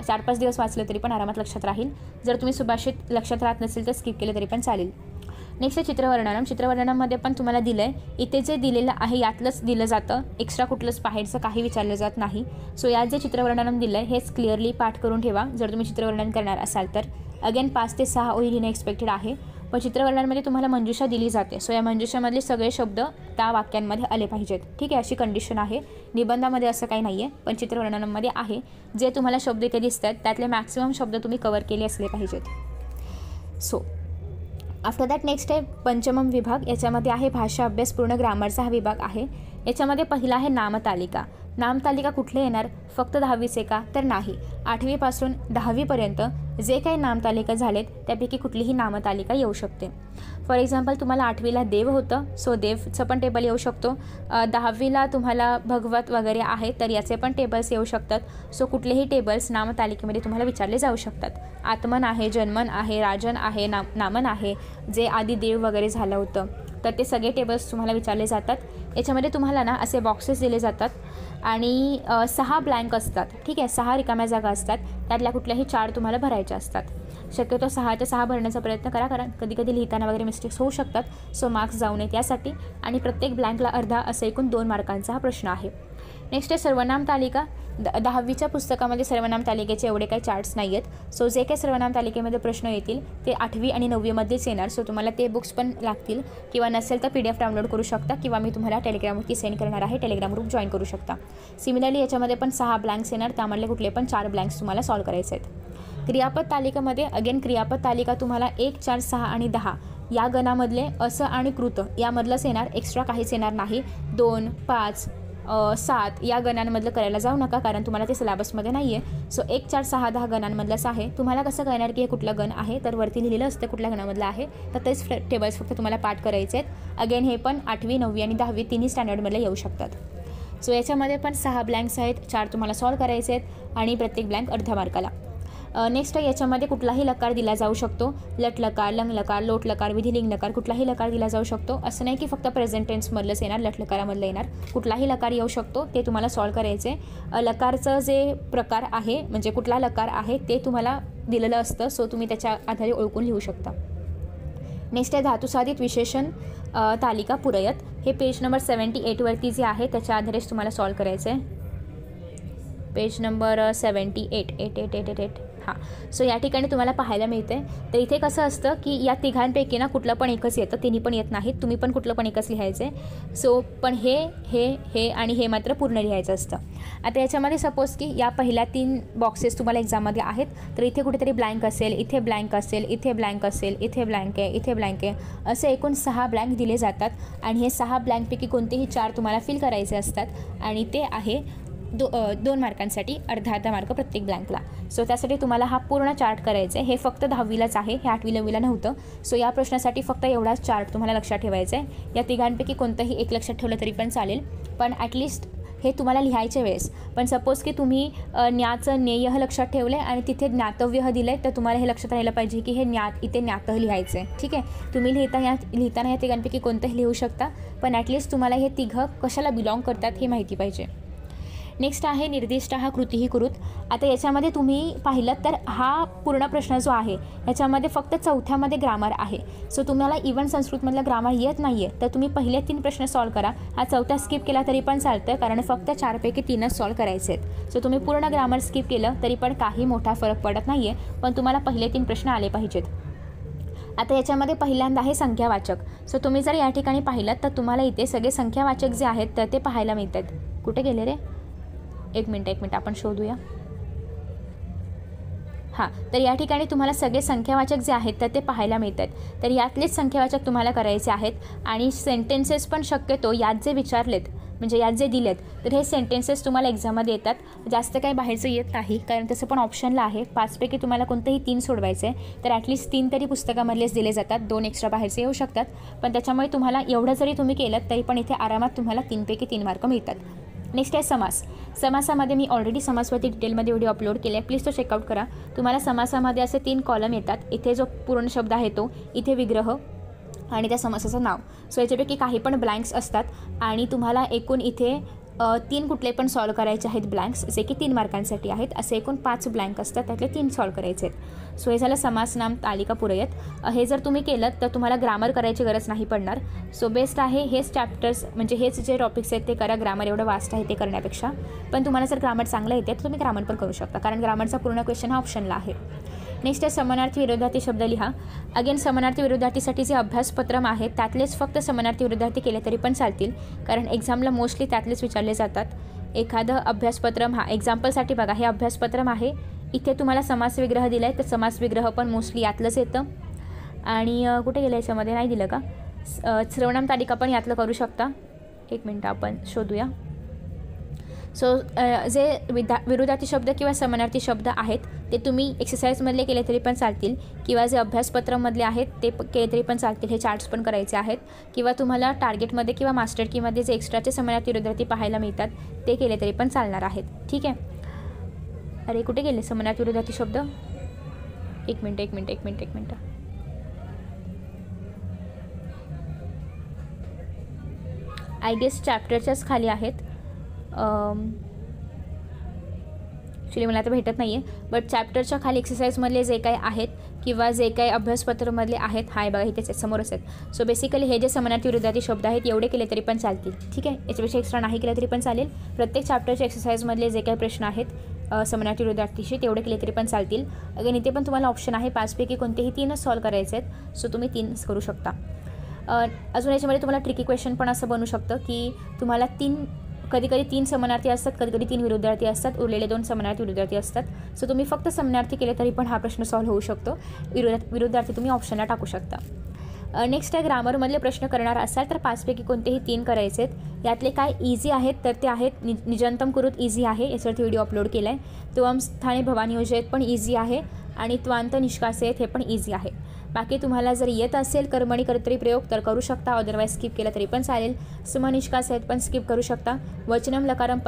4-5 दिवस वाचले तरी पण आरामात लक्षात राहील. जर तुम्ही सुभाषित लक्षात राहत नसेल तर स्किप केलं तरी पण चालेल. नेक्स्ट आहे चित्रवर्णनम. चित्रवर्णनमध्ये पण तुम्हाला दिलं आहे, इथे जे दिलेलं आहे यातलंच दिलं जातं, एक्स्ट्रा कुठलंच बाहेरचं काही विचारलं जात नाही. सो यात जे चित्रवर्णनम दिलं आहे हेच क्लिअरली पाठ करून ठेवा जर तुम्ही चित्रवर्णन करणार असाल तर. अगेन 5 ते 6 ओळी लिहिणं एक्सपेक्टेड आहे. पण चित्रवर्णनामध्ये तुम्हाला मंजुषा दिली जाते. सो या मंजुषामधले सगळे शब्द त्या वाक्यांमध्ये आले पाहिजेत. ठीक आहे, अशी कंडिशन आहे. निबंधामध्ये असं काही नाही आहे, पण चित्रवर्णनामध्ये आहे. जे तुम्हाला शब्द इथे दिसतात त्यातले मॅक्सिमम शब्द तुम्ही कवर केले असले पाहिजेत. सो आफ्टर दॅट नेक्स्ट आहे पंचमम विभाग. याच्यामध्ये आहे भाषा अभ्यास पूर्ण ग्रामरचा हा विभाग आहे. याच्यामध्ये पहिला आहे नामतालिका. नामतालिका कुठले येणार, फक्त 10वीचे का, तर नाही. 8वीपासून 10वीपर्यंत जे काही नामतालिका झालेत त्यापैकी कुठलीही नामतालिका येऊ शकते. फॉर एक्झाम्पल तुम्हाला 8वीला देव होतं, सो देवचं पण टेबल येऊ शकतो. 10वीला तुम्हाला भगवत वगैरे आहे तर याचे पण टेबल्स येऊ शकतात. सो कुठलेही टेबल्स नामतालिकेमध्ये तुम्हाला विचारले जाऊ शकतात. आत्मन आहे, जन्मन आहे, राजन आहे, नामन आहे, जे आधी देव वगैरे झालं होतं तर ते सगळे टेबल्स तुम्हाला विचारले जातात. याच्यामध्ये तुम्हाला ना असे बॉक्सेस दिले जातात आणि 6 ब्लँक असतात. ठीक आहे, 6 रिकाम्या जागा असतात, त्यातल्या कुठल्याही 4 तुम्हाला भरायच्या असतात. शक्यतो 6च्या 6 भरण्याचा प्रयत्न करा, कारण कधी कधी लिहिताना वगैरे मिस्टेक्स होऊ शकतात. सो मार्क्स जाऊ नयेत यासाठी. आणि प्रत्येक ब्लँकला अर्धा असं एकूण 2 मार्कांचा हा प्रश्न आहे. नेक्स्ट आहे सर्वनाम तालिका. 10वीच्या पुस्तकामध्ये सर्वनाम तालिकेचे एवढे काही चार्ट्स नाही आहेत. सो जे काही सर्वनाम तालिकेमध्ये प्रश्न येतील ते 8वी आणि 9वीमध्येच येणार. सो तुम्हाला ते बुक्स पण लागतील, किंवा नसेल तर PDF डाउनलोड करू शकता, किंवा मी तुम्हाला टेलिग्रामवरती सेंड करणार आहे, टेलिग्राम ग्रुप जॉईन करू शकता. सिमिलरली याच्यामध्ये पण 6 ब्लँक्स येणार, त्यामधले कुठले पण 4 ब्लँक्स तुम्हाला सॉल्व करायचे आहेत. क्रियापद तालिकेमध्ये अगेन क्रियापद तालिका तुम्हाला 1, 4, 6 आणि 10 या गणामधले असं आणि कृत यामधलंच येणार, एक्स्ट्रा काहीच येणार नाही. 2, 5, 7 या गणांमधलं करायला जाऊ नका, कारण तुम्हाला ते सिलेबसमध्ये नाही आहे. सो 1, 4, 6, 10 गणांमधलंच आहे. तुम्हाला कसं कळणार की हे कुठलं गण आहे, तर वरती लिहिलेलं असतं कुठल्या गणामधलं आहे, तर तेच टेबल्स फक्त तुम्हाला पाठ करायचे आहेत. अगेन हे पण 8वी, 9वी आणि 10वी तिन्ही स्टँडर्डमधले येऊ शकतात. सो याच्यामध्ये पण 6 ब्लँक्स आहेत, 4 तुम्हाला सॉल्व करायचे आहेत आणि प्रत्येक ब्लँक अर्ध्या मार्काला. नेक्स्ट याच्यामध्ये कुठलाही लकार दिला जाऊ शकतो. लट लकार, लंग लकार, लोट लकार, विधिलिंग लकार, कुठलाही लकार दिला जाऊ शकतो. असं नाही की फक्त प्रेझेंट टेन्समधलंच येणार, लट लकारामधलं येणार, कुठलाही लकार येऊ शकतो. ते तुम्हाला सॉल्व करायचे. लकारचं जे प्रकार आहे, म्हणजे कुठला लकार आहे ते तुम्हाला दिलेलं असतं. सो तुम्ही त्याच्या आधारे ओळखून लिहू शकता. नेक्स्ट आहे धातुसाधित विशेषण तालिका पुरयत. हे पेज नंबर 78वरती जे आहे त्याच्या आधारेच तुम्हाला सॉल्व करायचं आहे. Page number 78. हां, सो या ठिकाणी तुम्हाला पाहायला मिळते. तर इथे कसं असतं की या तिघांपैकी ना कुठलं पण एकच येतं, तिन्ही पण येत नाहीत. तुम्ही पण कुठलं पण एकच लिहायचं आहे. सो पण हे आणि हे मात्र पूर्ण लिहायचं असतं. आता याच्यामध्ये सपोज की या पहिल्या 3 बॉक्सेस तुम्हाला एक्झाममध्ये आहेत, तर इथे कुठेतरी ब्लँक असेल, इथे ब्लँक असेल, इथे ब्लँक असेल, इथे ब्लँक आहे, इथे ब्लँक आहे, असे एकूण 6 ब्लँक दिले जातात. आणि हे 6 ब्लँकपैकी कोणतेही 4 तुम्हाला फिल करायचे असतात, आणि ते आहे 2 मार्कांसाठी, अर्धा मार्क प्रत्येक ब्लँकला. सो त्यासाठी तुम्हाला हा पूर्ण चार्ट करायचा आहे. हे फक्त 10वीलाच आहे, हे 8वी 9वीला नव्हतं. सो या प्रश्नासाठी फक्त एवढाच चार्ट तुम्हाला लक्षात ठेवायचा आहे. या तिघांपैकी कोणतंही एक लक्षात ठेवलं तरी पण चालेल, पण ॲटलिस्ट हे तुम्हाला लिहायच्या वेळेस. पण सपोज की तुम्ही न्याचं नेयह लक्षात ठेवलं आहे आणि तिथे ज्ञातव्य दिलं आहे, तर तुम्हाला हे लक्षात राहिलं पाहिजे की हे इथे ज्ञातह लिहायचं आहे. ठीक आहे, तुम्ही लिहिताना या तिघांपैकी कोणतंही लिहू शकता, पण ॲटलिस्ट तुम्हाला हे तिघं कशाला बिलॉंग करतात हे माहिती पाहिजे. नेक्स्ट आहे निर्दिष्ट हा कृतीही कुरुत. आता याच्यामध्ये तुम्ही पाहिलं तर हा पूर्ण प्रश्न जो आहे याच्यामध्ये फक्त 4थ्यामध्ये ग्रामर आहे. सो तुम्हाला इव्हन संस्कृतमधलं ग्रामर येत नाही आहे, तर तुम्ही पहिले 3 प्रश्न सॉल्व करा. हा 4था स्किप केला तरी पण चालतं, कारण फक्त 4पैकी 3च सॉल्व करायचे आहेत. सो तुम्ही पूर्ण ग्रामर स्किप केलं तरी पण काही मोठा फरक पडत नाही आहे, पण तुम्हाला पहिले 3 प्रश्न आले पाहिजेत. आता याच्यामध्ये पहिल्यांदा आहे संख्यावाचक. सो तुम्ही जर या ठिकाणी पाहिलं तर तुम्हाला इथे सगळे संख्यावाचक जे आहेत तर ते पाहायला मिळतात. कुठे गेले रे? एक मिनिट आपण शोधूया. हां, तर या ठिकाणी तुम्हाला सगळे संख्यावाचक जे आहेत तर ते पाहायला मिळतात. तर यातलेच संख्यावाचक तुम्हाला करायचे आहेत. आणि सेंटेन्सेस पण शक्यतो यात जे विचारलेत, म्हणजे यात जे दिलेत, तर हे सेंटेन्सेस तुम्हाला एक्झाममध्ये येतात. जास्त काही बाहेरचं येत नाही, कारण तसं पण ऑप्शनला आहे. 5पैकी तुम्हाला कोणतेही 3 सोडवायचे आहे, तर ॲटलिस्ट 3 तरी पुस्तकामधलेच दिले जातात. 2 एक्स्ट्रा बाहेरचे येऊ शकतात, पण त्याच्यामुळे तुम्हाला एवढं जरी तुम्ही केलं तरी पण इथे आरामात तुम्हाला 3पैकी 3 मार्क मिळतात. नेक्स्ट आहे समास. समासामध्ये मी ऑलरेडी समासवरती डिटेलमध्ये व्हिडिओ अपलोड केले आहे, प्लीज तो चेकआउट करा. तुम्हाला समासामध्ये असे 3 कॉलम येतात. इथे जो पूर्ण शब्द आहे तो, इथे विग्रह आणि त्या समासाचं नाव. सो याच्यापैकी काही पण ब्लँक्स असतात आणि तुम्हाला एकूण इथे 3 कुठले पण सॉल्व करायचे आहेत ब्लँक्स, जे की 3 मार्कांसाठी आहेत. असे एकूण 5 ब्लँक असतात, त्यातले 3 सॉल्व करायचे आहेत. सो हे झालं समास, नाम, तालिका, पुरयत. हे जर तुम्ही केलं तर तुम्हाला ग्रामर करायची गरज नाही पडणार. सो बेस्ट आहे हेच चॅप्टर्स, म्हणजे हेच जे टॉपिक्स आहेत ते करा. ग्रामर एवढं वास्ट आहे ते करण्यापेक्षा. पण तुम्हाला जर ग्रामर चांगलं येते तर तुम्ही ग्रामर पण करू शकता, कारण ग्रामरचा पूर्ण क्वेश्चन हा ऑप्शनला आहे. नेक्स्ट आहे समानार्थी विरोधार्थी शब्द लिहा. अगेन समानार्थी विरोधार्थीसाठी जे अभ्यासपत्रम आहे त्यातलेच फक्त समानार्थी विरोधार्थी केले तरी पण चालतील, कारण एक्झामला मोस्टली त्यातलेच विचारले जातात. एखादं अभ्यासपत्रम, हा एक्झाम्पलसाठी बघा, हे अभ्यासपत्रम आहे. इथे तुम्हाला समास विग्रह दिला आहे, तर समास विग्रह पण मोस्टली यातलंच येतं. आणि कुठे गेलं याच्यामध्ये नाही दिलं का, सर्वनाम तालिका पण यातलं करू शकता. एक मिनटं आपण शोधूया. सो जे विरुद्धार्थी शब्द किंवा समानार्थी शब्द आहेत ते तुम्ही एक्सरसाइजमधले केले तरी पण चालतील, किंवा जे अभ्यासपत्रामधले आहेत ते केले तरी पण चालतील. हे चार्ट्स पण करायचे आहेत, किंवा तुम्हाला टार्गेटमध्ये किंवा मास्टर कीमध्ये जे एक्स्ट्राचे समानार्थी विरुद्धार्थी पाहायला मिळतात ते केले तरी पण चालणार आहेत. ठीक आहे. अरे कुठे गेले समानार्थी विरुद्धार्थी शब्द, एक मिनटं. आय गेस चॅप्टरच्याच खाली आहेत. ॲक्च्युली मला आता भेटत नाही आहे, बट चॅप्टरच्या खाली एक्सरसाइजमधले जे काही आहेत किंवा जे काही अभ्यासपत्रामधले आहेत, हाय बघा इथेच समोरच आहेत. सो बेसिकली हे जे समानार्थी विरुद्धार्थी शब्द आहेत एवढे केले तरी पण चालतील. ठीक आहे. याच्यापेक्षा एक्स्ट्रा नाही केले तरी पण चालेल. प्रत्येक चॅप्टरच्या एक्सरसाइजमधले जे काही प्रश्न आहेत समानार्थी विरुद्धार्थीशी तेवढे केले तरी पण चालतील. अगेन इथे पण तुम्हाला ऑप्शन आहे 5 पैकी कोणतेही 3च सॉल्व करायचे आहेत. सो तुम्ही 3 करू शकता. अजून याच्यामध्ये तुम्हाला ट्रिकी क्वेश्चन पण असं बनू शकतं की तुम्हाला कधी 3 समानार्थी असतात, कधी 3 विरुद्धार्थी असतात, उरलेले 2 समानार्थी विरुद्धार्थी असतात. सो तुम्ही फक्त समानार्थी केले तरी पण हा प्रश्न सॉल्व्ह होऊ शकतो. विरुद्धार्थी तुम्ही ऑप्शनला टाकू शकता. नेक्स्ट आहे ग्रामरमधले प्रश्न करणार असाल तर 5 पैकी कोणतेही 3 करायचे आहेत. यातले काय इझी आहेत तर ते आहेत निजंतम कुरुत इझी आहे, याच्यावरती व्हिडिओ अपलोड केला आहे. त्वम स्थाने भवानी योजयेत पण इझी आहे, आणि त्वांत निष्कासयेत हे पण इझी आहे. बाकी तुम्हाला जर येत असेल कर्मणी कर्तरी प्रयोग तर करू शकता, अदरवाईज स्किप केला तरी पण चालेल. समनिष्कासयेत पण स्किप करू शकता. वचनम लकारम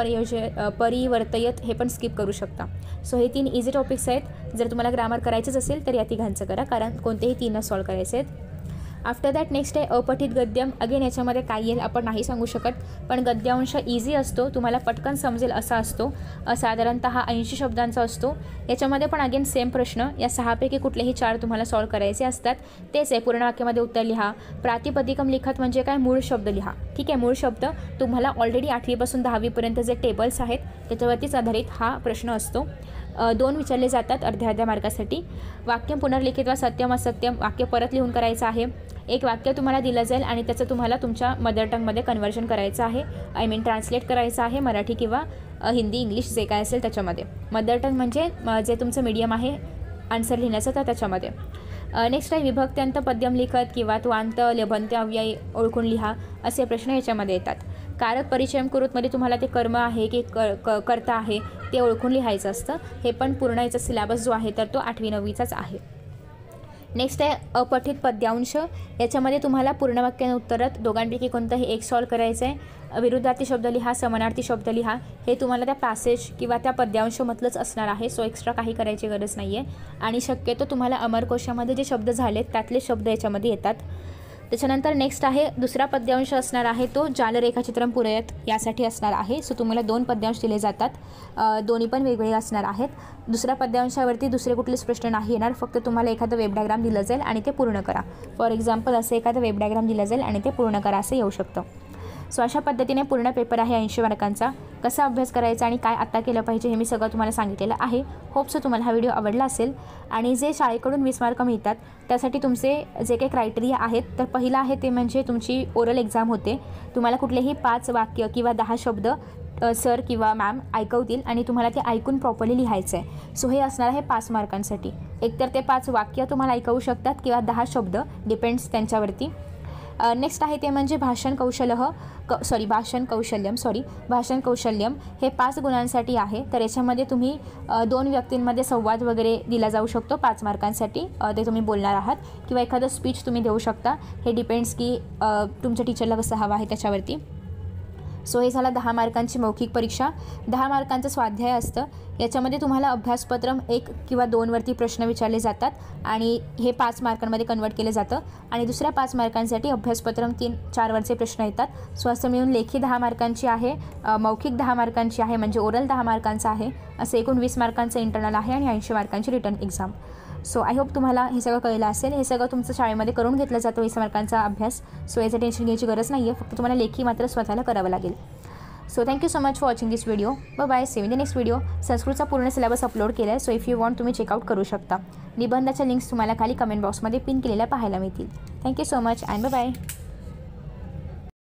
परिवर्तयत हे पण स्किप करू शकता. सो हे 3 इझी टॉपिक्स आहेत. जर तुम्हाला ग्रामर करायचंच असेल तर या तिघांचं करा, कारण कोणतेही 3 सॉल्व करायचे आहेत. आफ्टर दॅट नेक्स्ट आहे अपठित गद्यम. अगेन याच्यामध्ये काय येईल आपण नाही सांगू शकत, पण गद्यांश इझी असतो, तुम्हाला पटकन समजेल असा असतो. साधारणतः 80 शब्दांचा असतो. याच्यामध्ये पण अगेन सेम प्रश्न, या 6 पैकी कुठलेही 4 तुम्हाला सॉल्व करायचे असतात. तेच आहे पूर्ण वाक्यामध्ये उत्तर लिहा. प्रातिपदिकम लिखत म्हणजे काय, मूळ शब्द लिहा. ठीक आहे. मूळ शब्द तुम्हाला ऑलरेडी 8वीपासून 10वीपर्यंत जे टेबल्स आहेत त्याच्यावरतीच आधारित हा प्रश्न असतो. 2 विचारले जातात अर्ध्या मार्कासाठी. वाक्य पुनर्लिखित वा सत्यम असत्यम वाक्य परत लिहून करायचं आहे. एक वाक्य तुम्हाला दिलं जाईल आणि त्याचं तुम्हाला तुमच्या मदर टंगमध्ये कन्वर्जन करायचं आहे, ट्रान्सलेट करायचं आहे मराठी किंवा हिंदी इंग्लिश जे काय असेल त्याच्यामध्ये. मदर टंग म्हणजे जे तुमचं मीडियम आहे आन्सर लिहिण्याचं तर त्याच्यामध्ये. नेक्स्ट आहे विभक्त्यांत पद्यम लिखत किंवा त्वांत लेभंत्य अव्यय ओळखून लिहा असे प्रश्न याच्यामध्ये येतात. कारक परिचयम कुरुतमध्ये तुम्हाला ते कर्म आहे की कर्ता आहे ते ओळखून लिहायचं असतं. हे पण पूर्ण याचा सिलेबस जो आहे तर तो 8वी-9वीचाच आहे. नेक्स्ट आहे अपठित पद्यांश. याच्यामध्ये तुम्हाला पूर्ण वाक्याने उत्तरात दोघांपैकी कोणतंही एक सॉल्व करायचं आहे. विरुद्धार्थी शब्द लिहा, समानार्थी शब्द लिहा. हे तुम्हाला त्या पॅसेज किंवा त्या पद्यांशमधलंच असणार आहे. सो एक्स्ट्रा काही करायची गरज नाही आहे. आणि शक्यतो तुम्हाला अमरकोशामध्ये जे शब्द झालेत त्यातले शब्द याच्यामध्ये येतात. त्याच्यानंतर नेक्स्ट आहे दुसरा पद्यांश असणार आहे तो जालरेखाचित्रम पुरयत यासाठी असणार आहे. सो तुम्हाला 2 पद्यांश दिले जातात, दोन्ही पण वेगवेगळे असणार आहेत. दुसऱ्या पद्यांशावरती दुसरे कुठलेच प्रश्न नाही येणार, फक्त तुम्हाला एखादं वेब डायग्राम दिलं जाईल आणि ते पूर्ण करा. फॉर एक्झाम्पल असं एखादं वेब डायग्राम दिलं जाईल आणि ते पूर्ण करा असं येऊ शकतं. सो अशा पद्धतीने पूर्ण पेपर आहे 80 मार्कांचा. कसा अभ्यास करायचा आणि काय आता केलं पाहिजे हे मी सगळं तुम्हाला सांगितलेलं आहे. होप सो तुम्हाला हा व्हिडिओ आवडला असेल. आणि जे शाळेकडून 20 मार्क मिळतात त्यासाठी तुमचे जे काही क्रायटेरिया आहेत तर पहिलं आहे ते म्हणजे तुमची ओरल एक्झाम होते. तुम्हाला कुठलेही 5 वाक्य किंवा 10 शब्द सर किंवा मॅम ऐकवतील आणि तुम्हाला ते ऐकून प्रॉपरली लिहायचं आहे. सो हे असणार आहे 5 मार्कांसाठी. एकतर ते 5 वाक्य तुम्हाला ऐकवू शकतात किंवा 10 शब्द, डिपेंड्स त्यांच्यावरती. नेक्स्ट आहे ते म्हणजे भाषण कौशल्यम हे 5 गुणांसाठी आहे. तर याच्यामध्ये तुम्ही 2 व्यक्तींमध्ये संवाद वगैरे दिला जाऊ शकतो 5 मार्कांसाठी. ते तुम्ही बोलणार आहात किंवा एखादं स्पीच तुम्ही देऊ शकता. हे डिपेंड्स की तुमच्या टीचरला कसं हवं आहे त्याच्यावरती. सो हे झालं 10 मार्कांची मौखिक परीक्षा. 10 मार्कांचं स्वाध्याय असतं. याच्यामध्ये तुम्हाला अभ्यासपत्रम 1 किंवा 2 वरती प्रश्न विचारले जातात आणि हे 5 मार्कांमध्ये कन्वर्ट केलं जातं. आणि दुसऱ्या 5 मार्कांसाठी अभ्यासपत्रम 3-4 वरचे प्रश्न येतात. सो असं मिळून लेखी 10 मार्कांची आहे, मौखिक 10 मार्कांची आहे म्हणजे ओरल 10 मार्कांचं आहे. असं एकूण 20 मार्कांचं इंटरनल आहे आणि 80 मार्कांची written exam. So I hope तुम्हाला हे सगळं कळलं असेल. हे सगळं तुमचं शाळेमध्ये करून घेतलं जातं 20 मार्कांचा अभ्यास. सो याचं टेन्शन घ्यायची गरज नाही आहे, फक्त तुम्हाला लेखी मात्र स्वतःला करावं लागेल. So thank you so much for watching this video. Bye. See you in the next video. संस्कृतचा पूर्ण सिलेबस अपलोड केला आहे. सो इफ यू वॉन्ट तुम्ही चेकआउट करू शकता. निबंधाच्या लिंक्स तुम्हाला खाली कमेंट बॉक्समध्ये पिन केलेल्या पाहायला मिळतील. Thank you so much and bye.